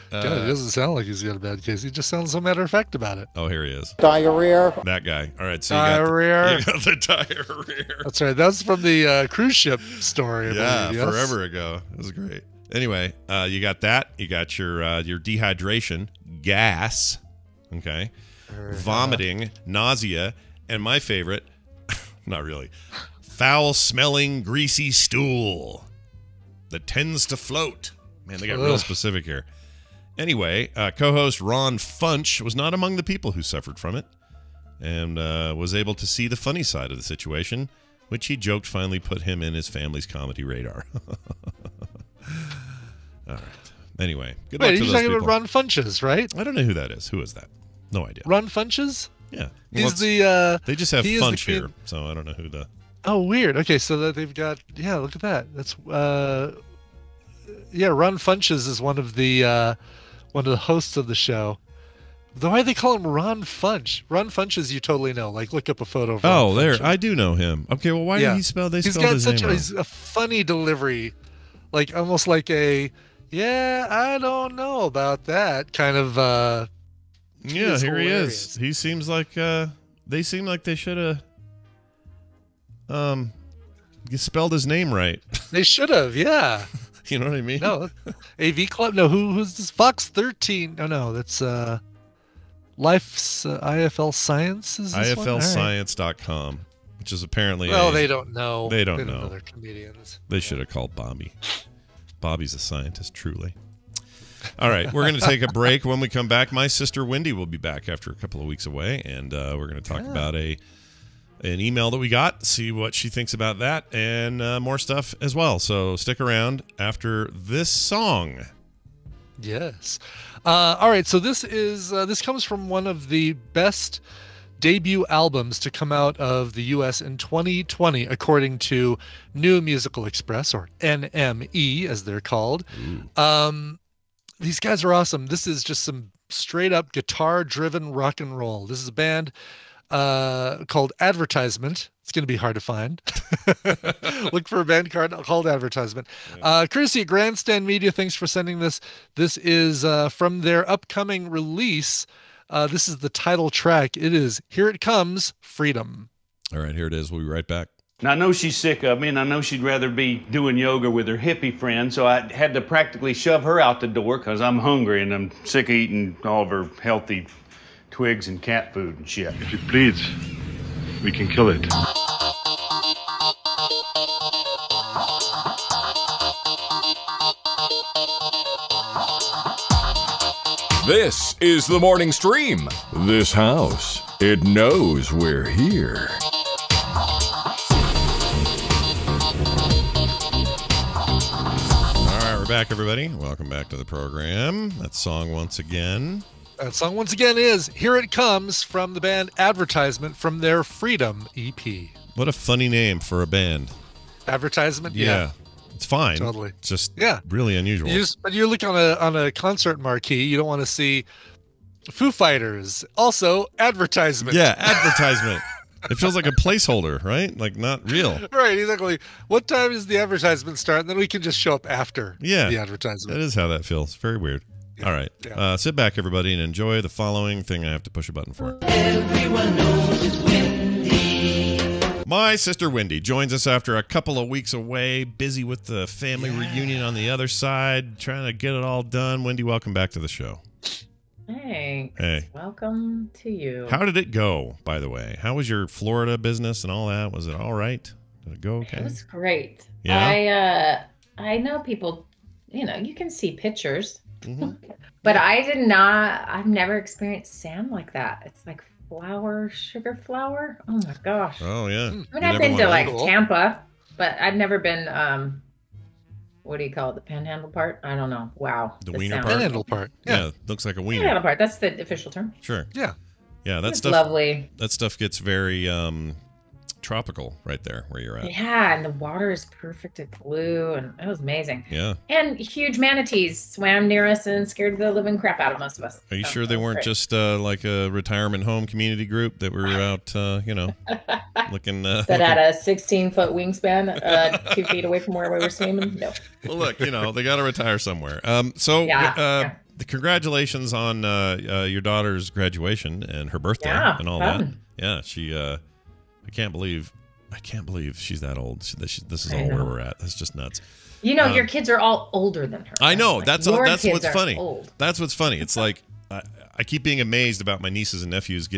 God, he doesn't sound like he's got a bad case. He just sounds so matter of fact about it. Oh, here he is. Diarrhea. That guy. All right, so Diarrhea. you got the diarrhea. That's right. That's from the cruise ship story. I Yeah, believe, yes? forever ago. It was great. Anyway, you got that. You got your dehydration, gas, okay, vomiting, nausea, and my favorite, not really, foul-smelling, greasy stool that tends to float. Man, they got real specific here. Anyway, co-host Ron Funch was not among the people who suffered from it and was able to see the funny side of the situation, which he joked finally put him in his family's comedy radar. All right. Anyway, good luck Wait, to you're those talking people. about Ron Funches, right? I don't know who that is. Who is that? No idea. Ron Funches? Yeah. He's the. They just have he is the Funch kid- here, so I don't know who the. Oh, weird. Okay, so that they've got. Yeah, look at that. That's. Yeah, Ron Funches is one of the hosts of the show. Why do they call him Ron Funch? Ron Funches, you totally know. Like, look up a photo of Ron Oh, there. Funches. I do know him. Okay, well, why did he spell? They He's spelled got his such name wrong. he's a funny delivery, like almost like a yeah, I don't know about that kind of. Yeah, is here hilarious. he is. He seems like they seem like they should have spelled his name right. They should have, yeah. You know what I mean? No, AV Club. No, who's this? Fox 13. No, that's Life's IFL Science. Is this one? All right. IFLscience.com, which is apparently Well, they don't know. They don't know. They're comedians. They should have called Bobby. Bobby's a scientist, truly. All right, we're going to take a break. When we come back, my sister Wendy will be back after a couple of weeks away, and we're going to talk about an email that we got, see what she thinks about that, and more stuff as well. So stick around after this song. Yes. All right. So this comes from one of the best debut albums to come out of the U.S. in 2020, according to New Musical Express, or NME as they're called. These guys are awesome. This is just some straight up guitar driven rock and roll. This is a band called Advertisement. It's going to be hard to find. Look for a band called Advertisement. Courtesy of Grandstand Media. Thanks for sending this. This is from their upcoming release. This is the title track. It is Here It Comes, Freedom. All right, here it is. We'll be right back. Now, I know she's sick of me, and I know she'd rather be doing yoga with her hippie friend, so I had to practically shove her out the door because I'm hungry and I'm sick of eating all of her healthy twigs and cat food and shit. If it bleeds, we can kill it. This is the morning stream. This house, it knows we're here. All right, we're back, everybody. Welcome back to the program. That song once again. That song once again is Here It Comes from the band Advertisement from their Freedom EP. What a funny name for a band. Advertisement? Yeah. It's fine. Totally. It's just Yeah. really unusual. But you look on a concert marquee, you don't want to see Foo Fighters. Also, Advertisement. Yeah, Advertisement. It feels like a placeholder, right? Like not real. Right, exactly. What time does the advertisement start? And then we can just show up after the advertisement. That is how that feels. Very weird. Yeah. All right. Yeah. Sit back, everybody, and enjoy the following thing I have to push a button for. Everyone knows it's Wendy. My sister Wendy joins us after a couple of weeks away, busy with the family reunion on the other side, trying to get it all done. Wendy, welcome back to the show. Thanks. Hey. Welcome to you. How did it go, by the way? How was your Florida business and all that? Was it all right? Did it go okay? It was great. Yeah? I know people, you can see pictures, Mm-hmm. but I've never experienced sand like that. It's like sugar flour. Oh my gosh. Oh, yeah. I mean, I've been to like Tampa, but I've never been, what do you call it? The panhandle part? I don't know. Wow. The wiener sound. part? Panhandle part. Yeah, looks like a wiener. Panhandle part. That's the official term. Sure. Yeah. Yeah, that It's stuff. lovely. That stuff gets very tropical right there where you're at. Yeah, and the water is perfect at blue, and it was amazing. Yeah. And huge manatees swam near us and scared the living crap out of most of us. Are you sure they weren't just like a retirement home community group that were out, looking? That had a 16-foot wingspan, 2 feet away from where we were swimming? No. Well, look, they got to retire somewhere. Congratulations on your daughter's graduation and her birthday and all that. Yeah, she. I can't believe she's that old. This is all where we're at. That's just nuts. Your kids are all older than her. I know. That's what's funny. Old. That's what's funny. It's like I keep being amazed about my nieces and nephews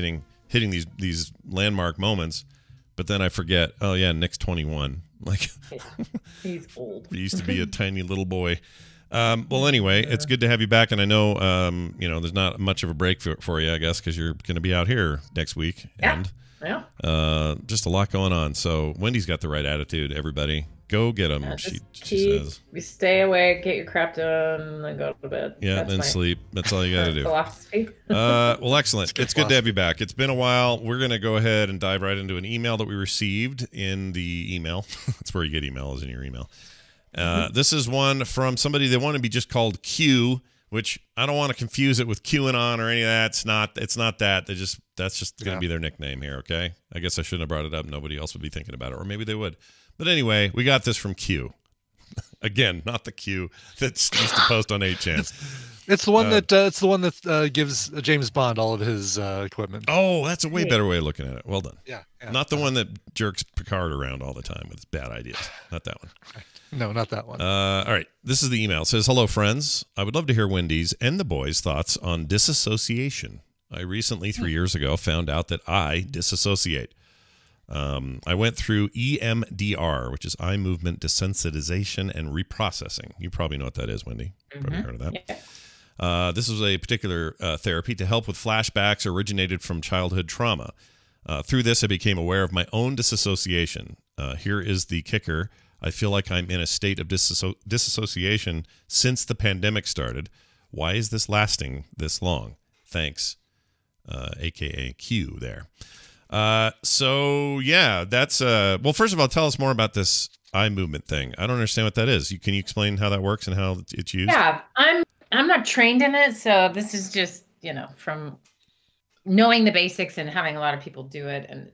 hitting these landmark moments, but then I forget. Oh yeah, Nick's 21. Like he's old. He used to be a tiny little boy. Well, anyway, it's good to have you back, and I know there's not much of a break for you, I guess, because you're going to be out here next week. Yeah. And just a lot going on. So Wendy's got the right attitude. Everybody, go get them. She says. You stay awake, get your crap done, and then go to bed. Yeah, and then sleep. That's all you got to do. Philosophy. Well, excellent. It's good to have you back. It's been a while. We're going to go ahead and dive right into an email that we received in the email. That's where you get emails in your email. This is one from somebody that wanted to be just called Q, which I don't want to confuse it with QAnon or any of that. It's not that. That's just going to be their nickname here, okay? I guess I shouldn't have brought it up. Nobody else would be thinking about it, or maybe they would. But anyway, we got this from Q. Again, not the Q that's used to post on 8chan. It's the one that gives James Bond all of his equipment. Oh, that's a way better way of looking at it. Well done. Yeah. Not the one that jerks Picard around all the time with his bad ideas. Not that one. No, not that one. All right. This is the email. It says, "Hello, friends. I would love to hear Wendy's and the boys' thoughts on disassociation. I recently, 3 years ago, found out that I disassociate. I went through EMDR, which is eye movement desensitization and reprocessing. You probably know what that is, Wendy. Probably heard of that. Yeah. This was a particular therapy to help with flashbacks originated from childhood trauma. Through this, I became aware of my own disassociation. Here is the kicker. I feel like I'm in a state of disassociation since the pandemic started. Why is this lasting this long? Thanks, a.k.a. Q there." So, yeah, that's... well, first of all, tell us more about this eye movement thing. I don't understand what that is. Can you explain how that works and how it's used? Yeah, I'm not trained in it, so this is just, from knowing the basics and having a lot of people do it, and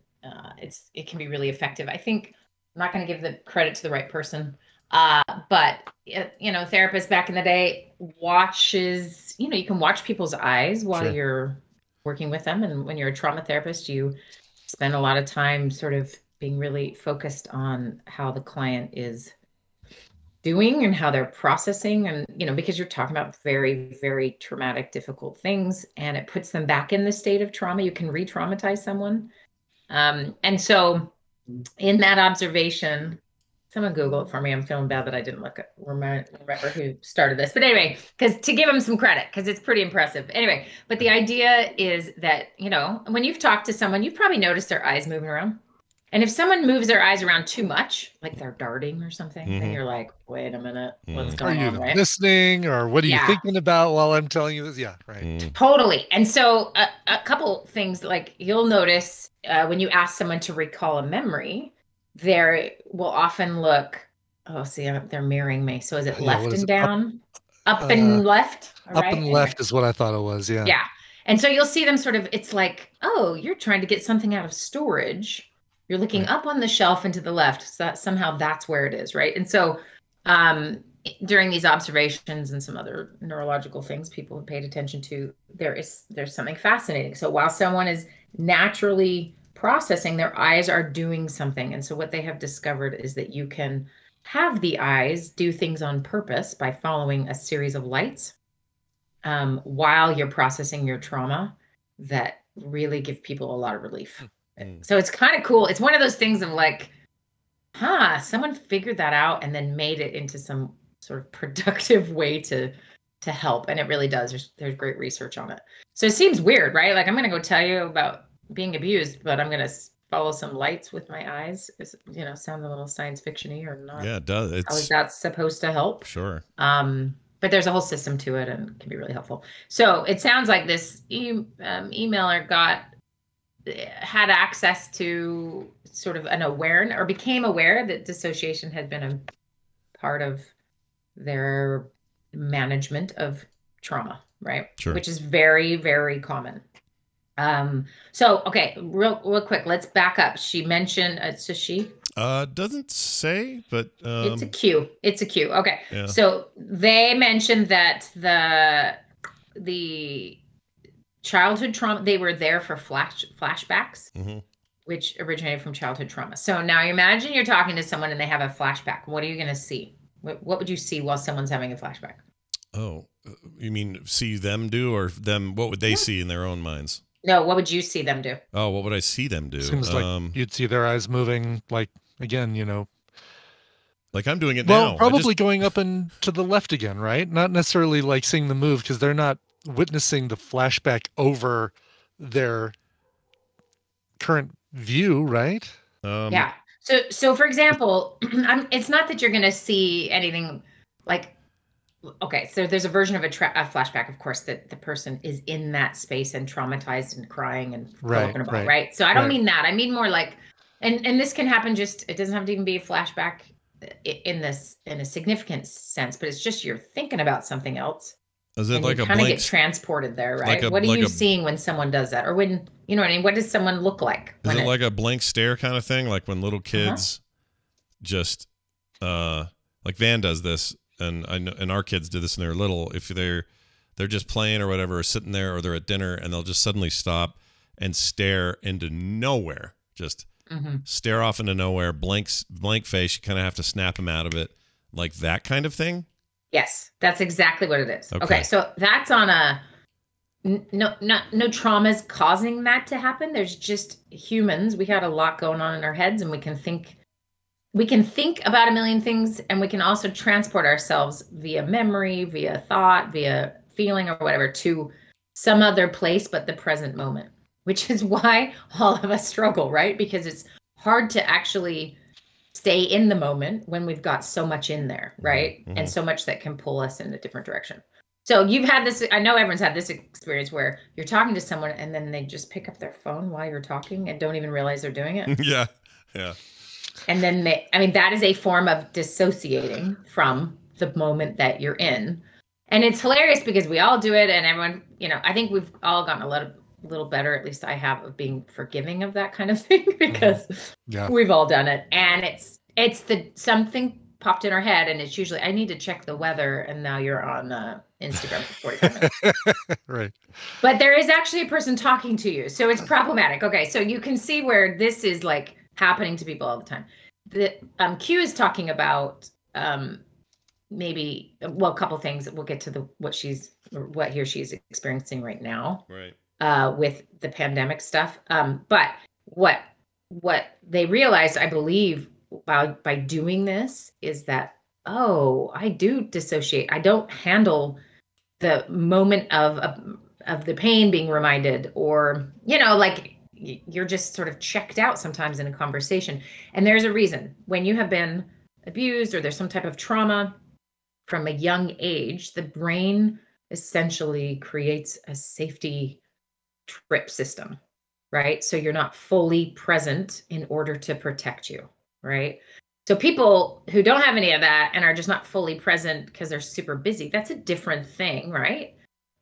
it can be really effective. I think... I'm not going to give the credit to the right person. But, therapists back in the day watches, you can watch people's eyes while you're working with them. And when you're a trauma therapist, you spend a lot of time sort of being really focused on how the client is doing and how they're processing. And, because you're talking about very, very traumatic, difficult things, and it puts them back in the state of trauma. You can re-traumatize someone. And so in that observation, someone Google it for me. I'm feeling bad that I didn't remember who started this. But anyway, because to give them some credit, because it's pretty impressive. Anyway, but the idea is that, when you've talked to someone, you've probably noticed their eyes moving around. And if someone moves their eyes around too much, like they're darting or something, then you're like, wait a minute, what's going on? Are you listening, or what are you thinking about while I'm telling you this? Yeah, right. Totally. And so a couple things, like you'll notice when you ask someone to recall a memory, they will often look, they're mirroring me. So is it left and down? Up and left? Up and left is what I thought it was, yeah. Yeah. And so you'll see them sort of, it's like, oh, you're trying to get something out of storage. You're looking up on the shelf and to the left. So somehow that's where it is, right? And so during these observations and some other neurological things people have paid attention to, there's something fascinating. So while someone is naturally processing, their eyes are doing something. And so what they have discovered is that you can have the eyes do things on purpose by following a series of lights while you're processing your trauma that really give people a lot of relief. So it's kind of cool. It's one of those things of like, someone figured that out and then made it into some sort of productive way to help. And it really does. There's great research on it. So it seems weird, right? Like I'm going to go tell you about being abused, but I'm going to follow some lights with my eyes. It's, sound a little science fiction-y or not. Yeah, it does. How is that supposed to help? Sure. But there's a whole system to it and can be really helpful. So it sounds like this emailer got had access to sort of an awareness, or became aware that dissociation had been a part of their management of trauma, right? Sure. Which is very, very common. So, okay, real quick, let's back up. She mentioned, so she? Doesn't say, but it's a Q. It's a Q. Okay. Yeah. So they mentioned that the childhood trauma, they were there for flashbacks, which originated from childhood trauma. So now you imagine you're talking to someone and they have a flashback. What are you going to see? What would you see while someone's having a flashback? Oh, you mean see them do, or them? What would they see in their own minds? No, what would you see them do? Oh, what would I see them do? Seems like you'd see their eyes moving, like, again, like I'm doing it now. Well, probably going up and to the left again, right? Not necessarily like seeing the move, because they're not witnessing the flashback over their current view, right? Yeah. So for example, it's not that you're going to see anything like, okay, so there's a version of a flashback, of course, that the person is in that space and traumatized and crying and broken about, right? So I don't mean that. I mean more like, and this can happen it doesn't have to even be a flashback in a significant sense, but it's just you're thinking about something else. Is it like a kind of get transported there, right? What are you seeing when someone does that? Or when, you know what I mean? What does someone look like? Is it like a blank stare kind of thing? Like when little kids just, like Van does this, and I know, and our kids do this when they're little. If they're just playing or whatever, or sitting there, or they're at dinner, and they'll just suddenly stop and stare into nowhere, just stare off into nowhere, blank face. You kind of have to snap them out of it, like that kind of thing. Yes, that's exactly what it is. Okay, so that's on no traumas causing that to happen. There's just humans. We got a lot going on in our heads, and we can think about a million things, and we can also transport ourselves via memory, via thought, via feeling, or whatever, to some other place but the present moment, which is why all of us struggle, right? Because it's hard to actually stay in the moment when we've got so much in there, right? And so much that can pull us in a different direction. So you've had this, I know everyone's had this experience where you're talking to someone and then they just pick up their phone while you're talking and don't even realize they're doing it. Yeah. And then that is a form of dissociating from the moment that you're in. And it's hilarious because we all do it, and everyone, I think we've all gotten a little better, at least I have, of being forgiving of that kind of thing, because we've all done it. And it's something popped in our head, and it's usually, I need to check the weather, and now you're on Instagram for 45 minutes. Right. But there is actually a person talking to you, so it's problematic. Okay, so you can see where this is like happening to people all the time. The Q is talking about maybe, well, a couple things. We'll get to what he or she is experiencing right now, right? With the pandemic stuff. But what they realized, I believe, by doing this is that, I do dissociate. I don't handle the moment of the pain being reminded, or like you're just sort of checked out sometimes in a conversation. And there's a reason. When you have been abused or there's some type of trauma from a young age, the brain essentially creates a safety trip system, right? So you're not fully present in order to protect you, right? So people who don't have any of that and are just not fully present because they're super busy, that's a different thing, right?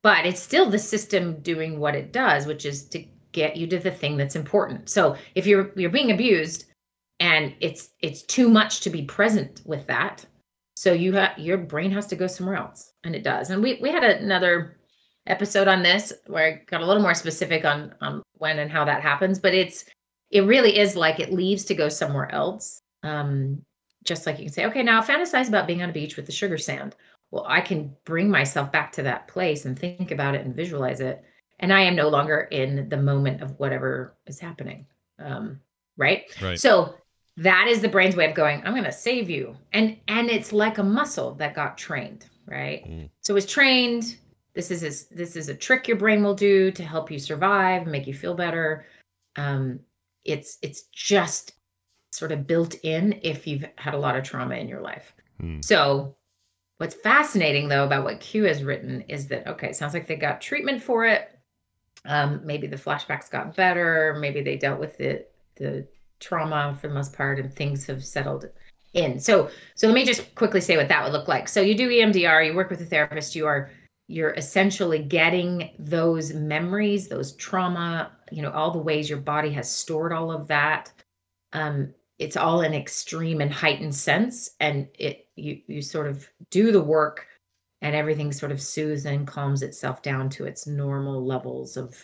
But it's still the system doing what it does, which is to get you to the thing that's important. So if you're being abused and it's too much to be present with that, so your brain has to go somewhere else, and it does. And we had another episode on this where I got a little more specific on when and how that happens, but it really is like it leaves to go somewhere else. Just like you can say, okay, now fantasize about being on a beach with the sugar sand. Well, I can bring myself back to that place and think about it and visualize it. And I am no longer in the moment of whatever is happening. Right? So that is the brain's way of going, I'm going to save you. And it's like a muscle that got trained, right? So it's trained. This is a trick your brain will do to help you survive, make you feel better. It's just sort of built in if you've had a lot of trauma in your life. So what's fascinating though about what Q has written is that, okay, it sounds like they got treatment for it. Maybe the flashbacks got better. Maybe they dealt with the trauma for the most part, and things have settled in. So let me just quickly say what that would look like. So you do EMDR, you work with a therapist, you're essentially getting those memories, those trauma, all the ways your body has stored all of that. It's all in extreme and heightened sense, and you sort of do the work, and everything sort of soothes and calms itself down to its normal levels of,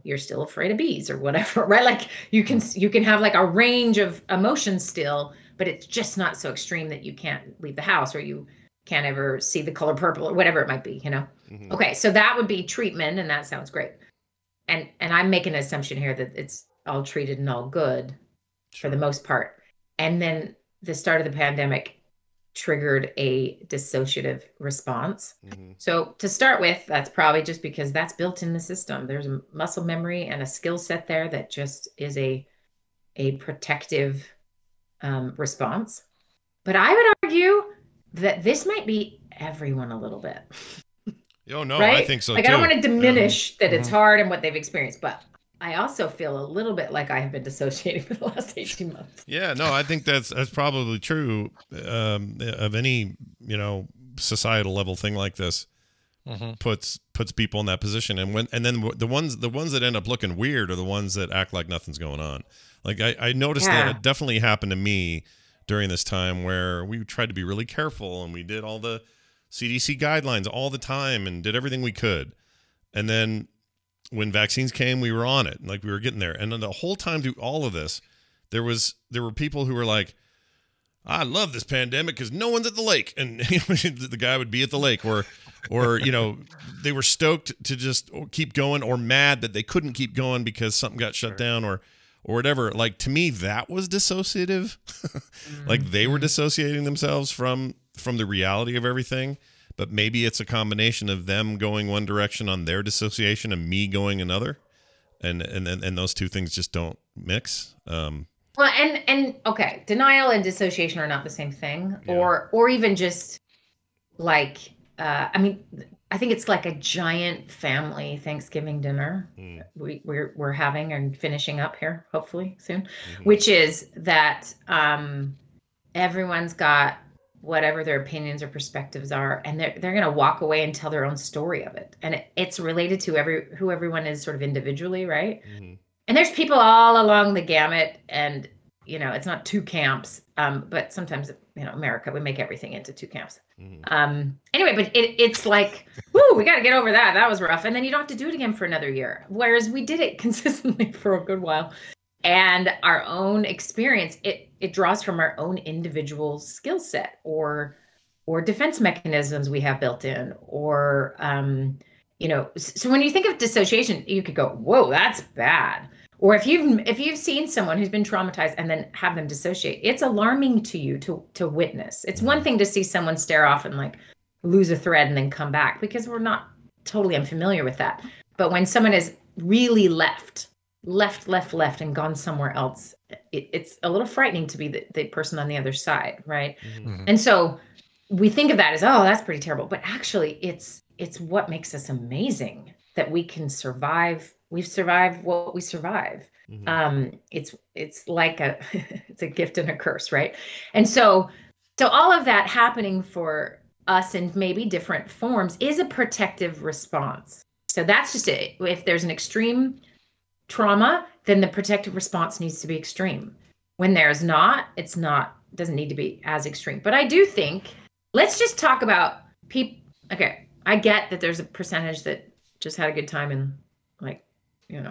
you're still afraid of bees or whatever, right? Like you can have like a range of emotions still, but it's just not so extreme that you can't leave the house or you can't ever see the color purple or whatever it might be, Mm-hmm. Okay, so that would be treatment, and that sounds great. And I'm making an assumption here that it's all treated and all good for the most part. And then the start of the pandemic triggered a dissociative response. Mm-hmm. So to start with, that's probably just because that's built in the system. There's a muscle memory and a skill set there that just is a protective response. But I would argue that this might be everyone a little bit. Oh, no, right? I think so, like, too. I don't want to diminish that it's hard and what they've experienced, but I also feel a little bit like I have been dissociating for the last 18 months. Yeah, no, I think that's probably true of any, societal level thing like this. Mm-hmm. Puts people in that position, and then the ones that end up looking weird are the ones that act like nothing's going on. Like I noticed that it definitely happened to me during this time, where we tried to be really careful and we did all the CDC guidelines all the time and did everything we could, and then when vaccines came, we were on it, like we were getting there. And then the whole time through all of this, there were people who were like, I love this pandemic because no one's at the lake. And the guy would be at the lake, or they were stoked to just keep going, or mad that they couldn't keep going because something got shut down or whatever. Like, to me, that was dissociative. Like they were dissociating themselves from the reality of everything. But maybe it's a combination of them going one direction on their dissociation and me going another, and those two things just don't mix. Well, and okay, denial and dissociation are not the same thing, or even just like I think it's like a giant family Thanksgiving dinner we're having and finishing up here hopefully soon, which is that everyone's got whatever their opinions or perspectives are, and they're going to walk away and tell their own story of it, and it's related to who everyone is sort of individually, right? And there's people all along the gamut, and it's not two camps, but sometimes America, we make everything into two camps. Anyway, but it's like, whoo, we got to get over that was rough, and then you don't have to do it again for another year, whereas we did it consistently for a good while. And our own experience, it draws from our own individual skill set or defense mechanisms we have built in, or so when you think of dissociation, you could go, whoa, that's bad. Or if you've seen someone who's been traumatized and then have them dissociate, it's alarming to you to witness. It's one thing to see someone stare off and like lose a thread and then come back, because we're not totally unfamiliar with that. But when someone is really left and gone somewhere else, it's a little frightening to be the person on the other side, right? And so we think of that as, oh, that's pretty terrible, but actually it's what makes us amazing, that we can survive. We've survived what we survive. It's like it's a gift and a curse, right? And so all of that happening for us in maybe different forms is a protective response. So that's just it. If there's an extreme trauma, then the protective response needs to be extreme. When there's not, doesn't need to be as extreme. But I do think, let's just talk about people. Okay, I get that there's a percentage that just had a good time and like,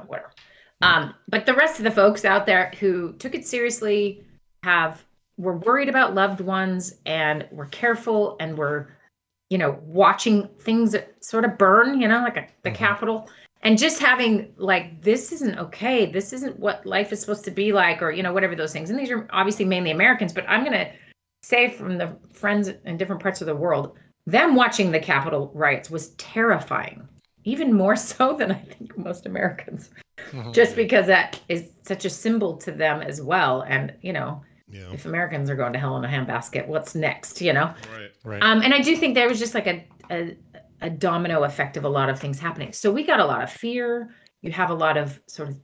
whatever. But the rest of the folks out there who took it seriously, were worried about loved ones, and were careful, and were, watching things sort of burn, like the Capitol. And just having like, this isn't okay. This isn't what life is supposed to be like, or, whatever those things. And these are obviously mainly Americans, but I'm going to say from the friends in different parts of the world, them watching the Capitol riots was terrifying, even more so than I think most Americans, just because that is such a symbol to them as well. And, if Americans are going to hell in a handbasket, what's next, Right. And I do think there was just like a domino effect of a lot of things happening. So we got a lot of fear. You have a lot of sort of,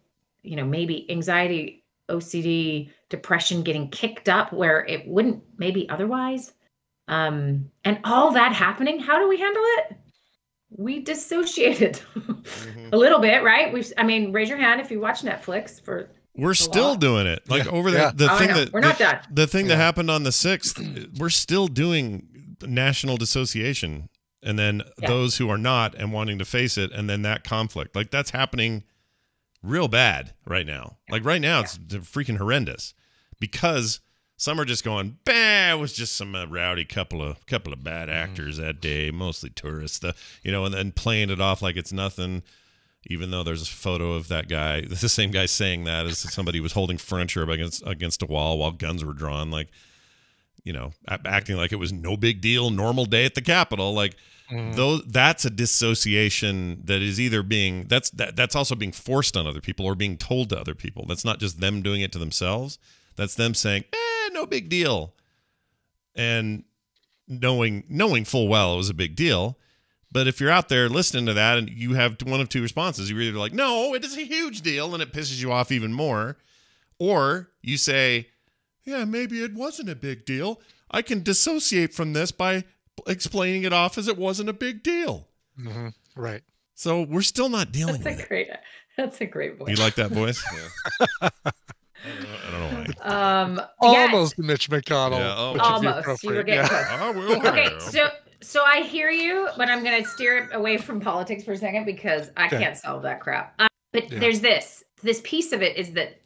maybe anxiety, OCD, depression getting kicked up where it wouldn't maybe otherwise. And all that happening, how do we handle it? We dissociated a little bit, right? Raise your hand if you watch Netflix for. We're still doing it. Like over the thing that we're not done. The thing that happened on the 6th, we're still doing national dissociation. And then those who are not and wanting to face it, and then that conflict. Like that's happening real bad right now. Like right now it's freaking horrendous because some are just going, bah, it was just some rowdy couple of bad actors that day, mostly tourists, and then playing it off like it's nothing. Even though there's a photo of that guy, the same guy saying that as somebody was holding furniture against a wall while guns were drawn, like, acting like it was no big deal, normal day at the Capitol. Like, that's a dissociation that is either being that's also being forced on other people or being told to other people. That's not just them doing it to themselves. That's them saying, no big deal, and knowing full well it was a big deal. But if you're out there listening to that and you have one of two responses, you're either like, no, it is a huge deal, and it pisses you off even more, or you say, yeah, maybe it wasn't a big deal. I can dissociate from this by explaining it off as it wasn't a big deal. Mm-hmm. Right. So we're still not dealing with it. That's a great voice. You like that voice? Yeah. I don't know why. Almost Mitch McConnell. Yeah, almost. You were getting close. I will. Okay, so I hear you, but I'm going to steer it away from politics for a second because I can't solve that crap. But there's this piece of it is that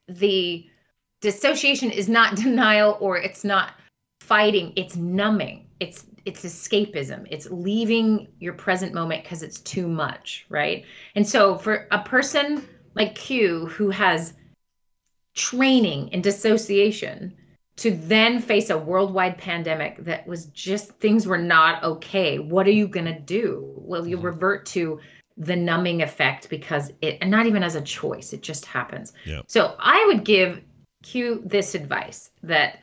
the dissociation is not denial or it's not fighting. It's numbing. It's escapism. It's leaving your present moment because it's too much, right? And so for a person like Q who has training in dissociation to then face a worldwide pandemic that was just things were not okay. What are you going to do? Well, you revert to the numbing effect because and not even as a choice, it just happens. Yep. So I would give Q this advice that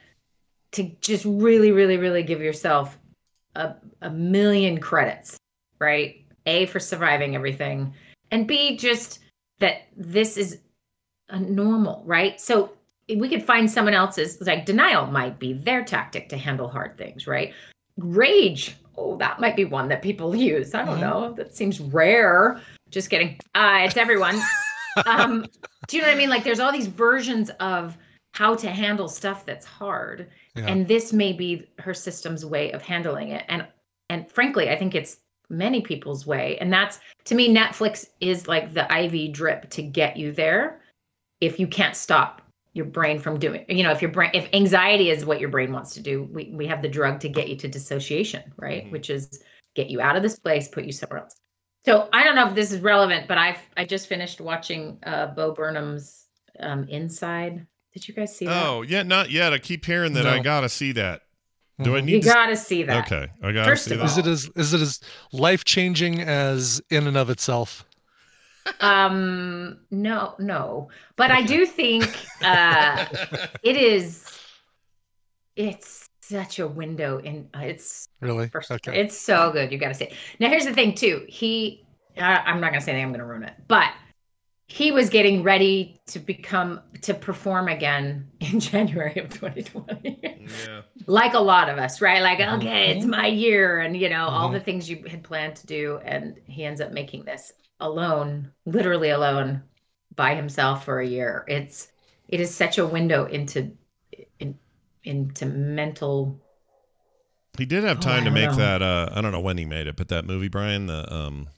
to just really, really, really give yourself a million credits, right? A, for surviving everything, and B, just that this is a normal, right? So we could find someone else's, like denial might be their tactic to handle hard things, right? Rage, that might be one that people use. I don't know. That seems rare. Just kidding. It's everyone. Do you know what I mean? Like there's all these versions of how to handle stuff that's hard. Yeah. And this may be her system's way of handling it. And frankly, I think it's many people's way. And that's, to me, Netflix is like the IV drip to get you there if you can't stop your brain from doing, if anxiety is what your brain wants to do, we have the drug to get you to dissociation, right? Mm-hmm. Which is get you out of this place, put you somewhere else. So I don't know if this is relevant, but I just finished watching Bo Burnham's Inside. Did you guys see that? Oh, yeah, not yet. I keep hearing that. No. I gotta see that. Do I need? You gotta see that. Okay, I gotta see that. Is it as life-changing as In and of Itself? No, but I do think it is. It's such a window in. It's really okay. It's so good. You got to see it. Now, here's the thing too. I'm not gonna say anything. I'm gonna ruin it, but he was getting ready to perform again in January of 2020. Yeah. Like a lot of us, right? Like, okay, it's my year, and all the things you had planned to do, and he ends up making this alone, literally alone, by himself for a year. It is such a window into mental. He did have time to make that. I don't know when he made it, but that movie, Brian, the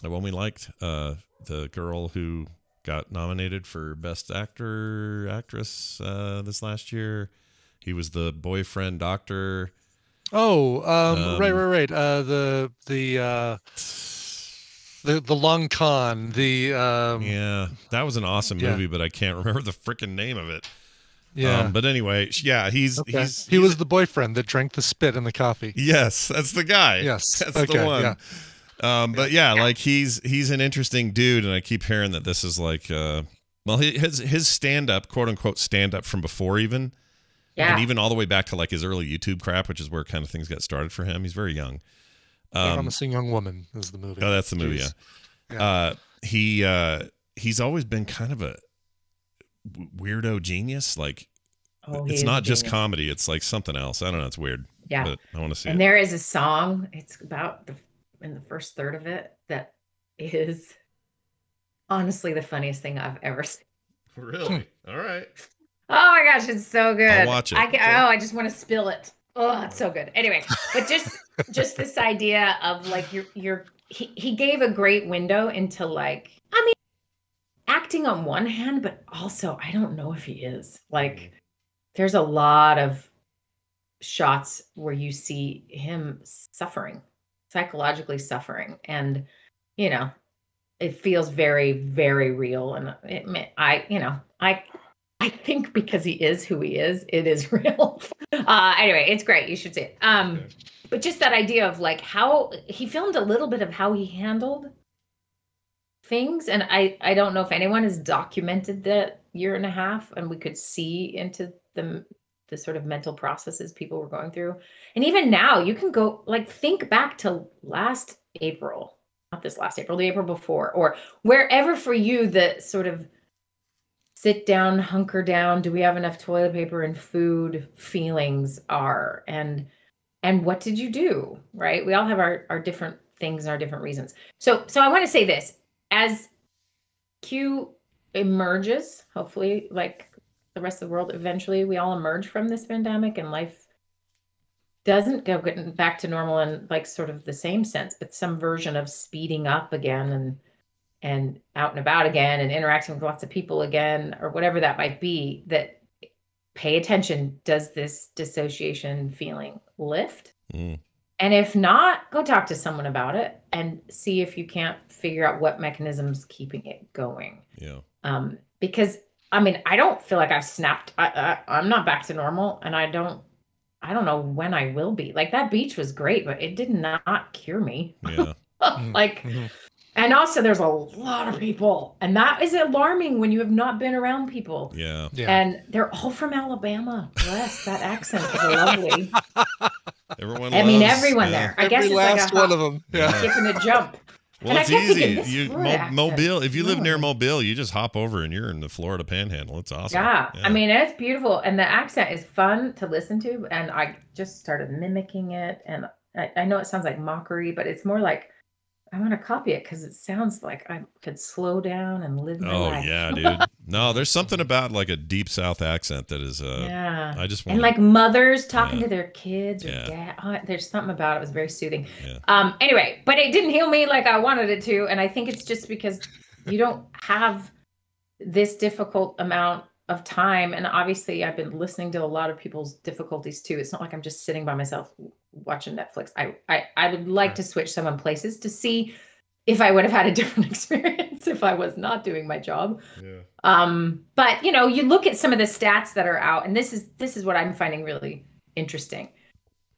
one we liked, the girl who got nominated for Best Actress this last year. He was the boyfriend doctor. Oh, right. The Long Con. Yeah, that was an awesome movie, but I can't remember the freaking name of it. Yeah. But anyway, yeah, he was the boyfriend that drank the spit in the coffee. Yes, that's the guy. Yes, that's the one. Yeah. But yeah, like he's an interesting dude, and I keep hearing that this is like, his stand-up, quote unquote stand-up from before even, and even all the way back to like his early YouTube crap, which is where kind of things got started for him. He's very young. Promising Young Woman is the movie. Oh, that's the movie. Yeah. He's always been kind of a weirdo genius. Like, it's not just comedy; it's like something else. I don't know. It's weird. Yeah, but I want to see. And there is a song. It's about in the first third of it that is honestly the funniest thing I've ever seen. Really? All right. Oh my gosh, it's so good. I'll watch it. I just want to spill it. Oh, it's so good. Anyway, but just this idea of like he gave a great window into like, I mean, acting on one hand, but also I don't know if he is. Like, there's a lot of shots where you see him suffering, psychologically suffering, and you know, it feels very, very real. And I think because he is who he is, it is real. Anyway, it's great. You should see it. But just that idea of like how he filmed a little bit of how he handled things. And I don't know if anyone has documented that year and a half, and we could see into the sort of mental processes people were going through. And even now you can go like, think back to last April, not this last April, the April before, or wherever for you the sort of sit down, hunker down, do we have enough toilet paper and food feelings are, and what did you do, right? We all have our different things and our different reasons. So I want to say this, as Q emerges, hopefully like the rest of the world, eventually we all emerge from this pandemic and life doesn't go back to normal in like sort of the same sense, but some version of speeding up again and out and about again and interacting with lots of people again, or whatever that might be, that pay attention. Does this dissociation feeling lift? And if not, go talk to someone about it and see if you can't figure out what mechanism's keeping it going. Yeah. Because I mean, I don't feel like I've snapped. I'm not back to normal, and I don't know when I will be. Like, that beach was great, but it did not cure me. Yeah. Like, and also there's a lot of people, and that is alarming when you have not been around people. Yeah. And they're all from Alabama. Bless, that accent is lovely. Everyone there. I guess it's last like one of them. Yeah. Skipping a jump. Well, and it's easy. Mobile. If you live near Mobile, you just hop over and you're in the Florida Panhandle. It's awesome. Yeah. I mean, it's beautiful, and the accent is fun to listen to. And I just started mimicking it, and I know it sounds like mockery, but it's more like I want to copy it because it sounds like I could slow down and live my life. Oh yeah, dude. No, there's something about like a deep South accent that is. I just want. And like mothers talking to their kids or dad. Oh, there's something about it. It was very soothing. Yeah. Anyway, but it didn't heal me like I wanted it to, and I think it's just because you don't have this difficult amount of time. And obviously, I've been listening to a lot of people's difficulties too. It's not like I'm just sitting by myself watching Netflix. I would like to switch someone places to see if I would have had a different experience if I was not doing my job. Yeah. But you know, you look at some of the stats that are out, and this is what I'm finding really interesting.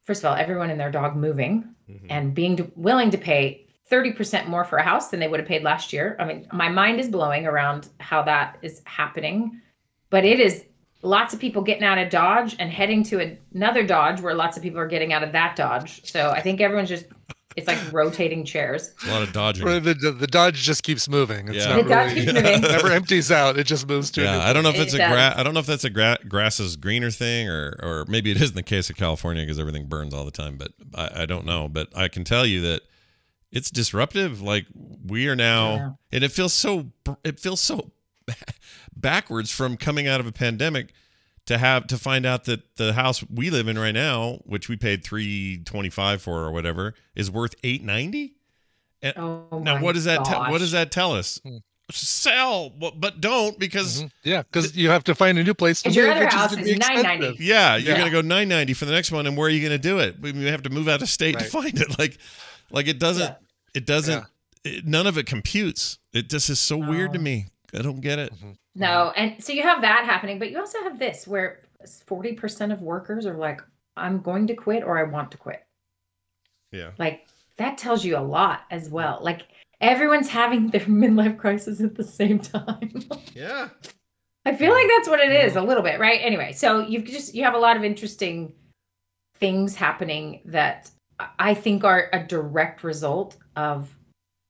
First of all, everyone and their dog moving and being willing to pay 30% more for a house than they would have paid last year. I mean, my mind is blowing around how that is happening, but it is lots of people getting out of Dodge and heading to another Dodge where lots of people are getting out of that Dodge. So I think everyone's just, it's like rotating chairs. It's a lot of dodging. The Dodge just keeps moving. It's Yeah. not The Dodge really, keeps moving. never empties out. It just moves to. Yeah, I don't know if it's It a does. I don't know if that's a grass is greener thing, or maybe it is in the case of California because everything burns all the time. But I don't know. But I can tell you that it's disruptive. Like, we are now, and it feels so backwards from coming out of a pandemic to find out that the house we live in right now, which we paid $325 for or whatever, is worth $890. And now what does that what does that tell us? Sell, but don't, because because you have to find a new place to Because live. your other which house gonna is be $990. expensive. yeah, you're gonna go $990 for the next one, and where are you gonna do it? We have to move out of state to find it. Like it doesn't. It doesn't. None of it computes. It just is so weird to me. I don't get it. No, and so you have that happening, but you also have this where 40% of workers are like, I'm going to quit or I want to quit. Yeah. Like, that tells you a lot as well. Like, everyone's having their midlife crisis at the same time. Yeah. I feel like that's what it is a little bit, right? Anyway, so you have a lot of interesting things happening that I think are a direct result of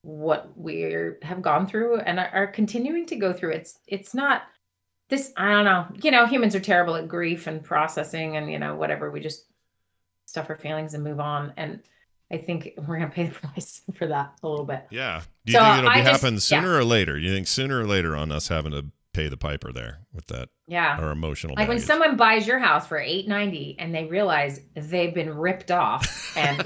what we have gone through and are continuing to go through. It's not this, I don't know, humans are terrible at grief and processing and, whatever. We just stuff our feelings and move on. And I think we're going to pay the price for that a little bit. Yeah. Do you think it'll happen sooner or later? You think sooner or later on us having to pay the piper there with that? Yeah. Our emotional Like baggage. when someone buys your house for $890 and they realize they've been ripped off and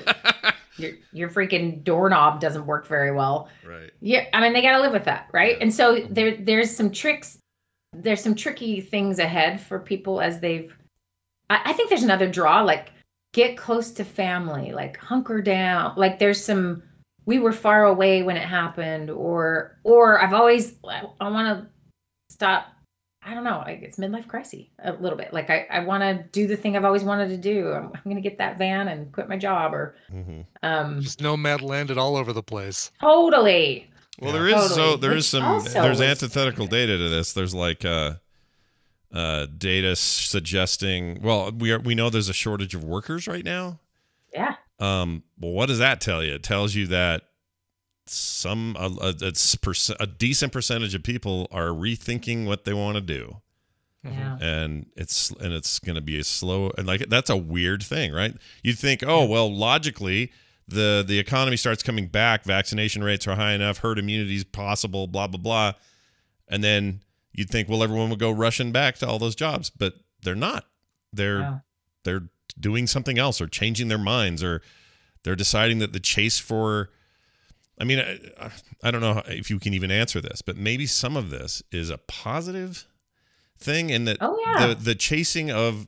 your freaking doorknob doesn't work very well. Right. Yeah. I mean, they got to live with that. Right. Yeah. And so there's some tricks. There's some tricky things ahead for people as I think there's another draw, like get close to family, like hunker down. Like we were far away when it happened or I want to stop. I don't know. It's midlife crisis a little bit. Like I want to do the thing I've always wanted to do. I'm going to get that van and quit my job or, just nomad landed all over the place. Totally. Well, there's antithetical data to this. There's like data suggesting, well, we know there's a shortage of workers right now. Yeah. Well, what does that tell you? It tells you that a decent percentage of people are rethinking what they want to do. Yeah. And it's going to be a slow, and like that's a weird thing, right? You'd think, oh, well, logically the economy starts coming back, vaccination rates are high enough, herd immunity is possible, blah blah blah, and then you'd think, well, everyone would go rushing back to all those jobs, but they're not. They're doing something else or changing their minds, or they're deciding that the chase for, I mean, I don't know if you can even answer this, but maybe some of this is a positive thing in that the chasing of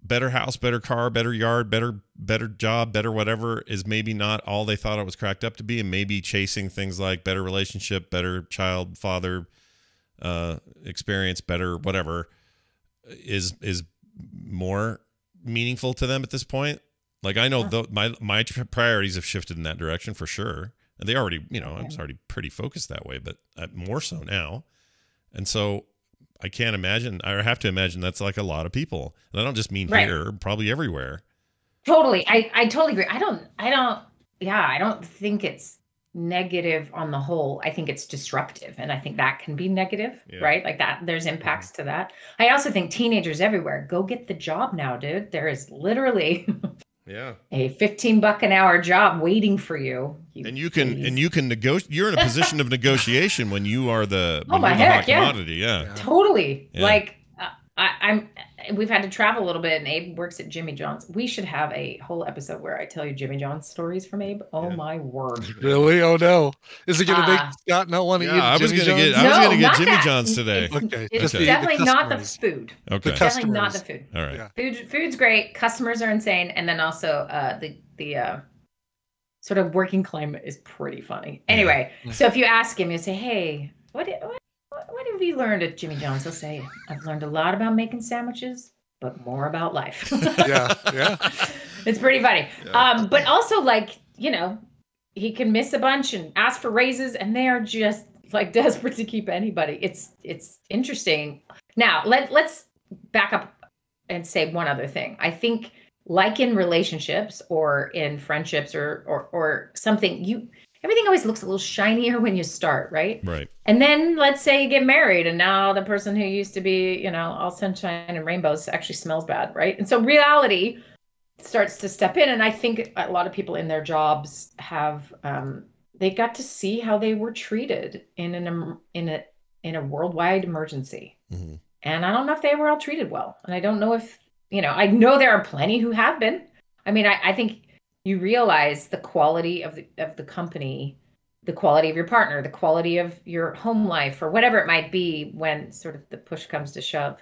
better house, better car, better yard, better job, better whatever is maybe not all they thought it was cracked up to be, and maybe chasing things like better relationship, better child father experience, better whatever is more meaningful to them at this point. Like I know my priorities have shifted in that direction for sure. And they already, I was already pretty focused that way, but more so now. And so I can't imagine, I have to imagine that's like a lot of people. And I don't just mean here, probably everywhere. Totally. I totally agree. I don't think it's negative on the whole. I think it's disruptive. And I think that can be negative, right? Like that, there's impacts to that. I also think teenagers everywhere, go get the job now, dude. There is literally a $15 an hour job waiting for you. And you can negotiate. You're in a position of negotiation when you are the hot commodity. Yeah. Totally. Yeah. Like we've had to travel a little bit, and Abe works at Jimmy John's. We should have a whole episode where I tell you Jimmy John's stories from Abe. Oh my word! Really? Oh no! Is it going to make Scott not want to eat? I was going to get Jimmy John's today. It's definitely not the food. Okay. It's definitely not the food. All right. Yeah. Food's great. Customers are insane, and then also the sort of working climate is pretty funny. Anyway, so if you ask him, you say, "Hey, what have you learned at Jimmy John's?" He'll say, "I've learned a lot about making sandwiches, but more about life." Yeah. It's pretty funny. Yeah. But also, like, he can miss a bunch and ask for raises, and they are just like desperate to keep anybody. It's interesting. Now, let's back up and say one other thing. I think, like in relationships or in friendships or something, everything always looks a little shinier when you start, right? Right. And then let's say you get married, and now the person who used to be, all sunshine and rainbows actually smells bad, right? And so reality starts to step in. And I think a lot of people in their jobs have, they got to see how they were treated in a worldwide emergency. Mm-hmm. And I don't know if they were all treated well. And I don't know if, I know there are plenty who have been. I mean, I think you realize the quality of the company, the quality of your partner, the quality of your home life, or whatever it might be when sort of the push comes to shove.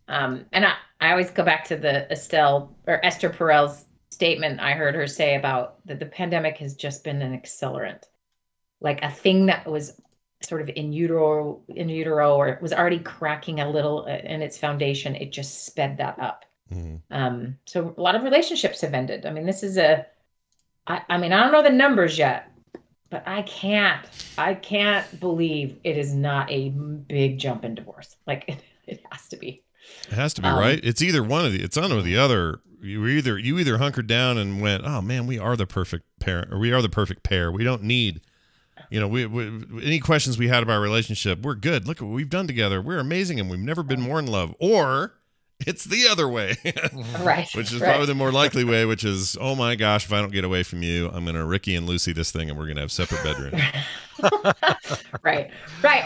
And I always go back to the Esther Perel's statement I heard her say about that the pandemic has just been an accelerant, like a thing that was sort of in utero, or was already cracking a little in its foundation. It just sped that up. Mm-hmm. So a lot of relationships have ended. I mean, this is I mean, I don't know the numbers yet, but I can't believe it is not a big jump in divorce. Like it has to be. It has to be, right? It's either one of it's one or the other. you either hunkered down and went, oh man, we are the perfect parent, or we are the perfect pair. We don't need, we any questions we had about our relationship, we're good. Look at what we've done together. We're amazing, and we've never been more in love. Or it's the other way, right? Which is probably the more likely way, which is, oh my gosh, if I don't get away from you, I'm going to Ricky and Lucy this thing, and we're going to have separate bedrooms. Right.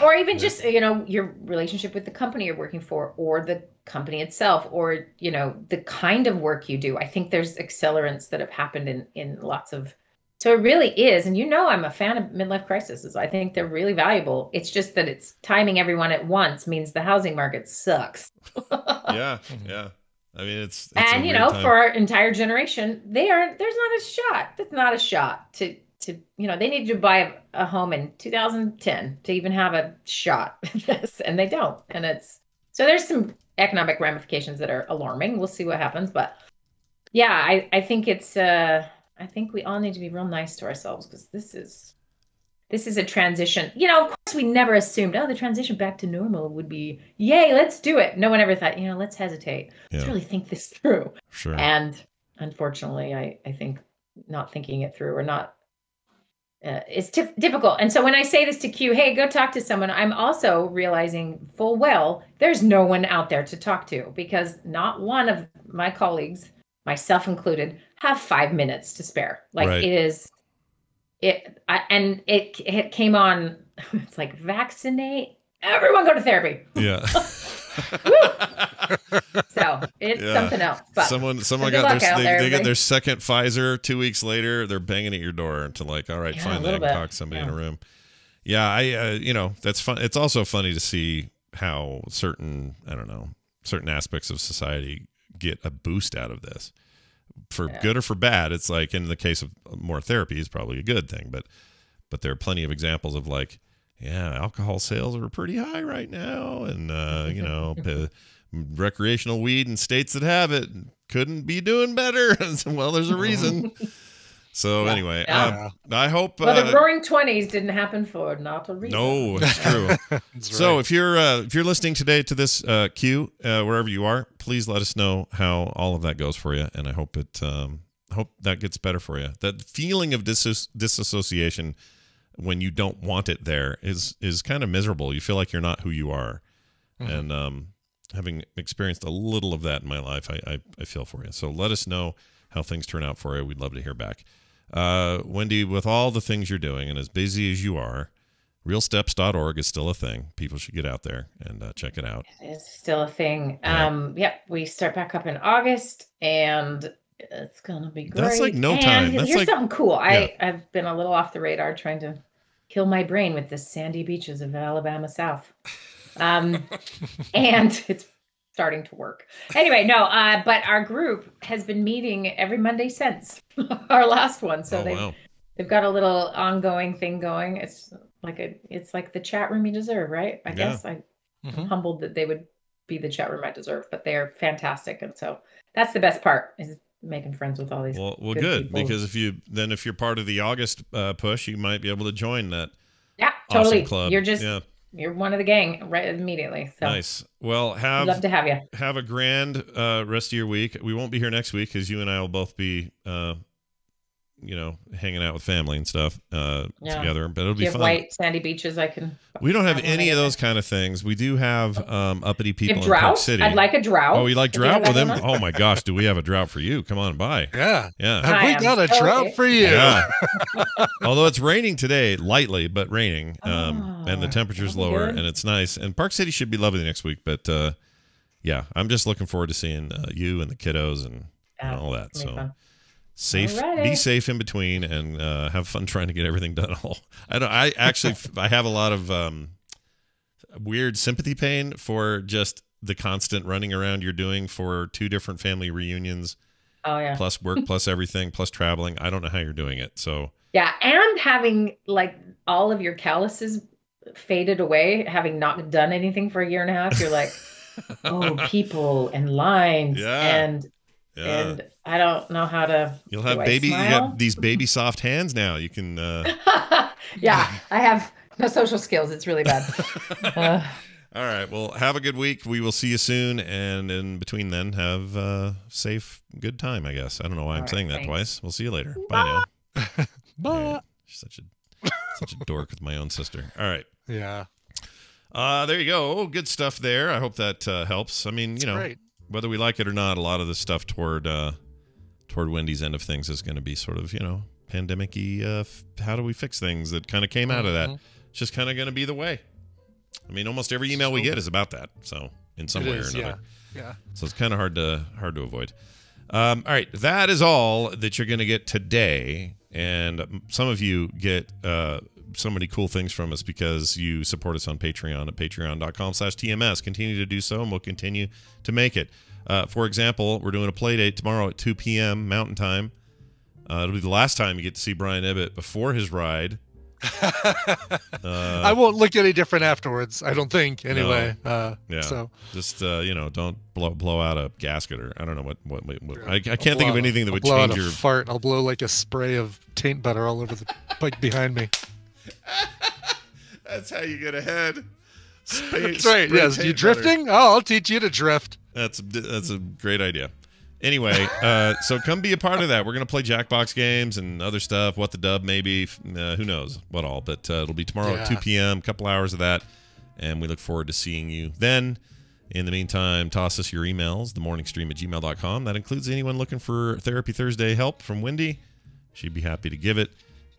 Or even just, your relationship with the company you're working for, or the company itself, or, the kind of work you do. I think there's accelerants that have happened in lots of, so it really is. And I'm a fan of midlife crises. I think they're really valuable. It's just that it's timing everyone at once means the housing market sucks. Yeah. I mean, it's and for our entire generation, there's not a shot. That's not a shot to they need to buy a home in 2010 to even have a shot at this, and they don't. And so there's some economic ramifications that are alarming. We'll see what happens, but yeah, I think it's I think we all need to be real nice to ourselves, because this is a transition. Of course, we never assumed, the transition back to normal would be, yay, let's do it. No one ever thought, let's hesitate. Yeah. Let's really think this through. Sure. And unfortunately, I think not thinking it through, or not, it's difficult. And so when I say this to Q, hey, go talk to someone, I'm also realizing full well there's no one out there to talk to, because not one of my colleagues, myself included, have 5 minutes to spare. Like right. It came on. It's like, vaccinate, everyone go to therapy. Yeah. So it's something else. But someone got they get their second Pfizer 2 weeks later. They're banging at your door to like, all right, finally I can talk to somebody in a room. Yeah, I that's fun. It's also funny to see how certain aspects of society get a boost out of this, for good or for bad. It's like, in the case of more therapy, is probably a good thing, but there are plenty of examples of like, alcohol sales are pretty high right now, and recreational weed in states that have it couldn't be doing better. Well, there's a reason. So anyway, I hope. Well, the Roaring '20s didn't happen for not a reason. No, it's true. So if you're listening today to this Q, wherever you are, please let us know how all of that goes for you, and I hope that gets better for you. That feeling of disassociation when you don't want it there is kind of miserable. You feel like you're not who you are, and having experienced a little of that in my life, I feel for you. So let us know how things turn out for you. We'd love to hear back. Wendy, with all the things you're doing and as busy as you are, realsteps.org is still a thing. People should get out there and check it out. It's still a thing. We start back up in August, and it's gonna be great. That's like no time. That's here's like something cool. I've been a little off the radar trying to kill my brain with the sandy beaches of Alabama South. And it's starting to work. Anyway, but our group has been meeting every Monday since our last one. So they've got a little ongoing thing going. It's like the chat room you deserve, right? I guess I'm humbled that they would be the chat room I deserve, but they're fantastic. And so that's the best part, is making friends with all these. Well, good, because if you're part of the August push, you might be able to join that. Yeah, totally. Awesome club. You're just you're one of the gang right immediately. So nice. Well, I'd love to have you. Have a grand rest of your week. We won't be here next week because you and I will both be hanging out with family and stuff together, but it'll be fun. White sandy beaches. We don't have any of those kind of things. We do have uppity people in Park City. I'd like a drought. Oh, you like drought with them? Oh my gosh, do we have a drought for you? Come on by. Yeah. Have we got a drought for you? Yeah. Although it's raining today, lightly, but raining, and the temperature's lower, and it's nice. And Park City should be lovely next week, but I'm just looking forward to seeing you and the kiddos and all that. So. Fun. Be safe in between, and have fun trying to get everything done. I have a lot of weird sympathy pain for just the constant running around you're doing for 2 different family reunions. Oh yeah. Plus work, plus everything, plus traveling. I don't know how you're doing it. So yeah, and having like all of your calluses faded away, having not done anything for a year and a half. You're like, people and lines and I don't know how to. You'll have you got these baby soft hands now. You can. I have no social skills. It's really bad. All right. Well, have a good week. We will see you soon. And in between then, have a safe, good time, I guess. I don't know why I'm saying that twice. We'll see you later. Bye now. Bye. Yeah, she's such a dork with my own sister. All right. Yeah. There you go. Oh, good stuff there. I hope that helps. I mean, great. Whether we like it or not, a lot of the stuff toward Wendy's end of things is going to be sort of, pandemic-y. How do we fix things that kind of came out of that? It's just kind of going to be the way. I mean, almost every email we get is about that. So in some way or another. Yeah. So it's kind of hard to avoid. All right, that is all that you're going to get today. And some of you get so many cool things from us because you support us on Patreon at patreon.com/TMS. Continue to do so, and we'll continue to make it. For example, we're doing a play date tomorrow at 2 p.m. Mountain Time. It'll be the last time you get to see Brian Ibbott before his ride. I won't look any different afterwards, I don't think, anyway. No. So just don't blow out a gasket, or I don't know what I can't think of anything that would change your fart. I'll blow like a spray of taint butter all over the bike behind me. That's how you get ahead. That's right. Yes, you drifting? Oh, I'll teach you to drift. That's a great idea. Anyway, so come be a part of that. We're going to play Jackbox games and other stuff. What the dub maybe. Who knows what all. But it'll be tomorrow at 2 p.m. A couple hours of that. And we look forward to seeing you then. In the meantime, toss us your emails, themorningstream@gmail.com. That includes anyone looking for Therapy Thursday help from Wendy. She'd be happy to give it.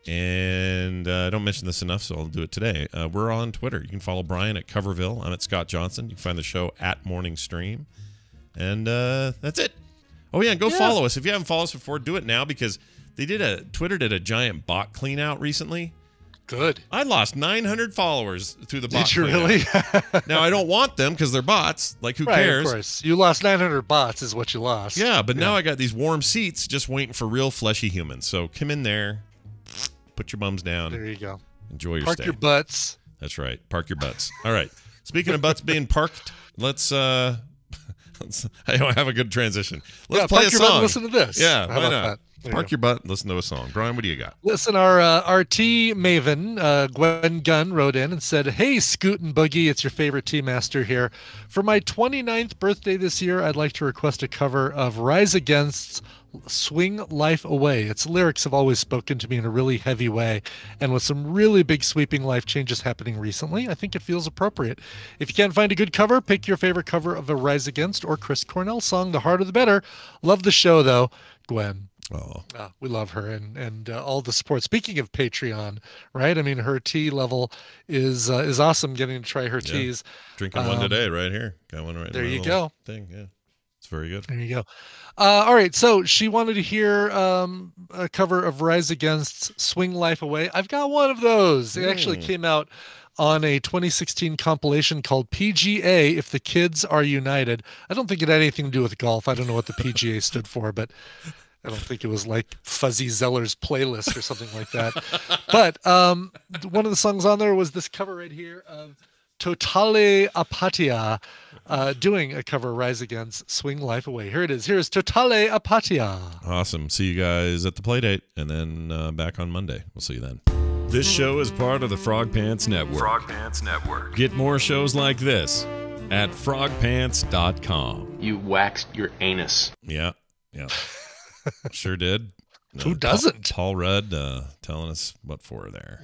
And I don't mention this enough, so I'll do it today. We're on Twitter. You can follow Brian at Coverville. I'm at Scott Johnson. You can find the show at Morning Stream. And that's it. Oh, yeah, and go follow us. If you haven't followed us before, do it now, because Twitter did a giant bot clean out recently. Good. I lost 900 followers through the bot Did you clean really? out. Now, I don't want them because they're bots. Like, who cares? Of course. You lost 900 bots is what you lost. Yeah, but now I got these warm seats just waiting for real fleshy humans. So come in there, put your bums down. There you go. Enjoy your Park stay. your butts. That's right. Park your butts. All right. Speaking of butts being parked, let's I don't have a good transition. Let's play a park your butt song. and listen to this. Yeah, How why about not? that? Park your butt and listen to a song. Brian, what do you got? Listen, our RT maven, Gwen Gunn, wrote in and said, "Hey, Scoot and Boogie, it's your favorite tea master here. For my 29th birthday this year, I'd like to request a cover of Rise Against's Swing Life Away. Its lyrics have always spoken to me in a really heavy way, and with some really big sweeping life changes happening recently, I think it feels appropriate. If you can't find a good cover, pick your favorite cover of a Rise Against or Chris Cornell song. The harder the better. Love the show, though, Gwen." Oh, we love her and all the support. Speaking of Patreon, right? I mean, her tea level is awesome. Getting to try her teas. Drinking one today, right here. Got one right there. In my You little go. Thing, yeah, it's very good. There you go. All right, so she wanted to hear a cover of Rise Against's "Swing Life Away." I've got one of those. It actually came out on a 2016 compilation called PGA, If the Kids Are United. I don't think it had anything to do with golf. I don't know what the PGA stood for, but I don't think it was like Fuzzy Zeller's playlist or something like that. But one of the songs on there was this cover right here of Totale Apatia doing a cover of Rise Against Swing Life Away. Here it is. Here's Totale Apatia. Awesome. See you guys at the Playdate, and then back on Monday. We'll see you then. This show is part of the Frog Pants Network. Frog Pants Network. Get more shows like this at frogpants.com. You waxed your anus. Yeah. Sure did. Who doesn't? Paul Rudd telling us what for there.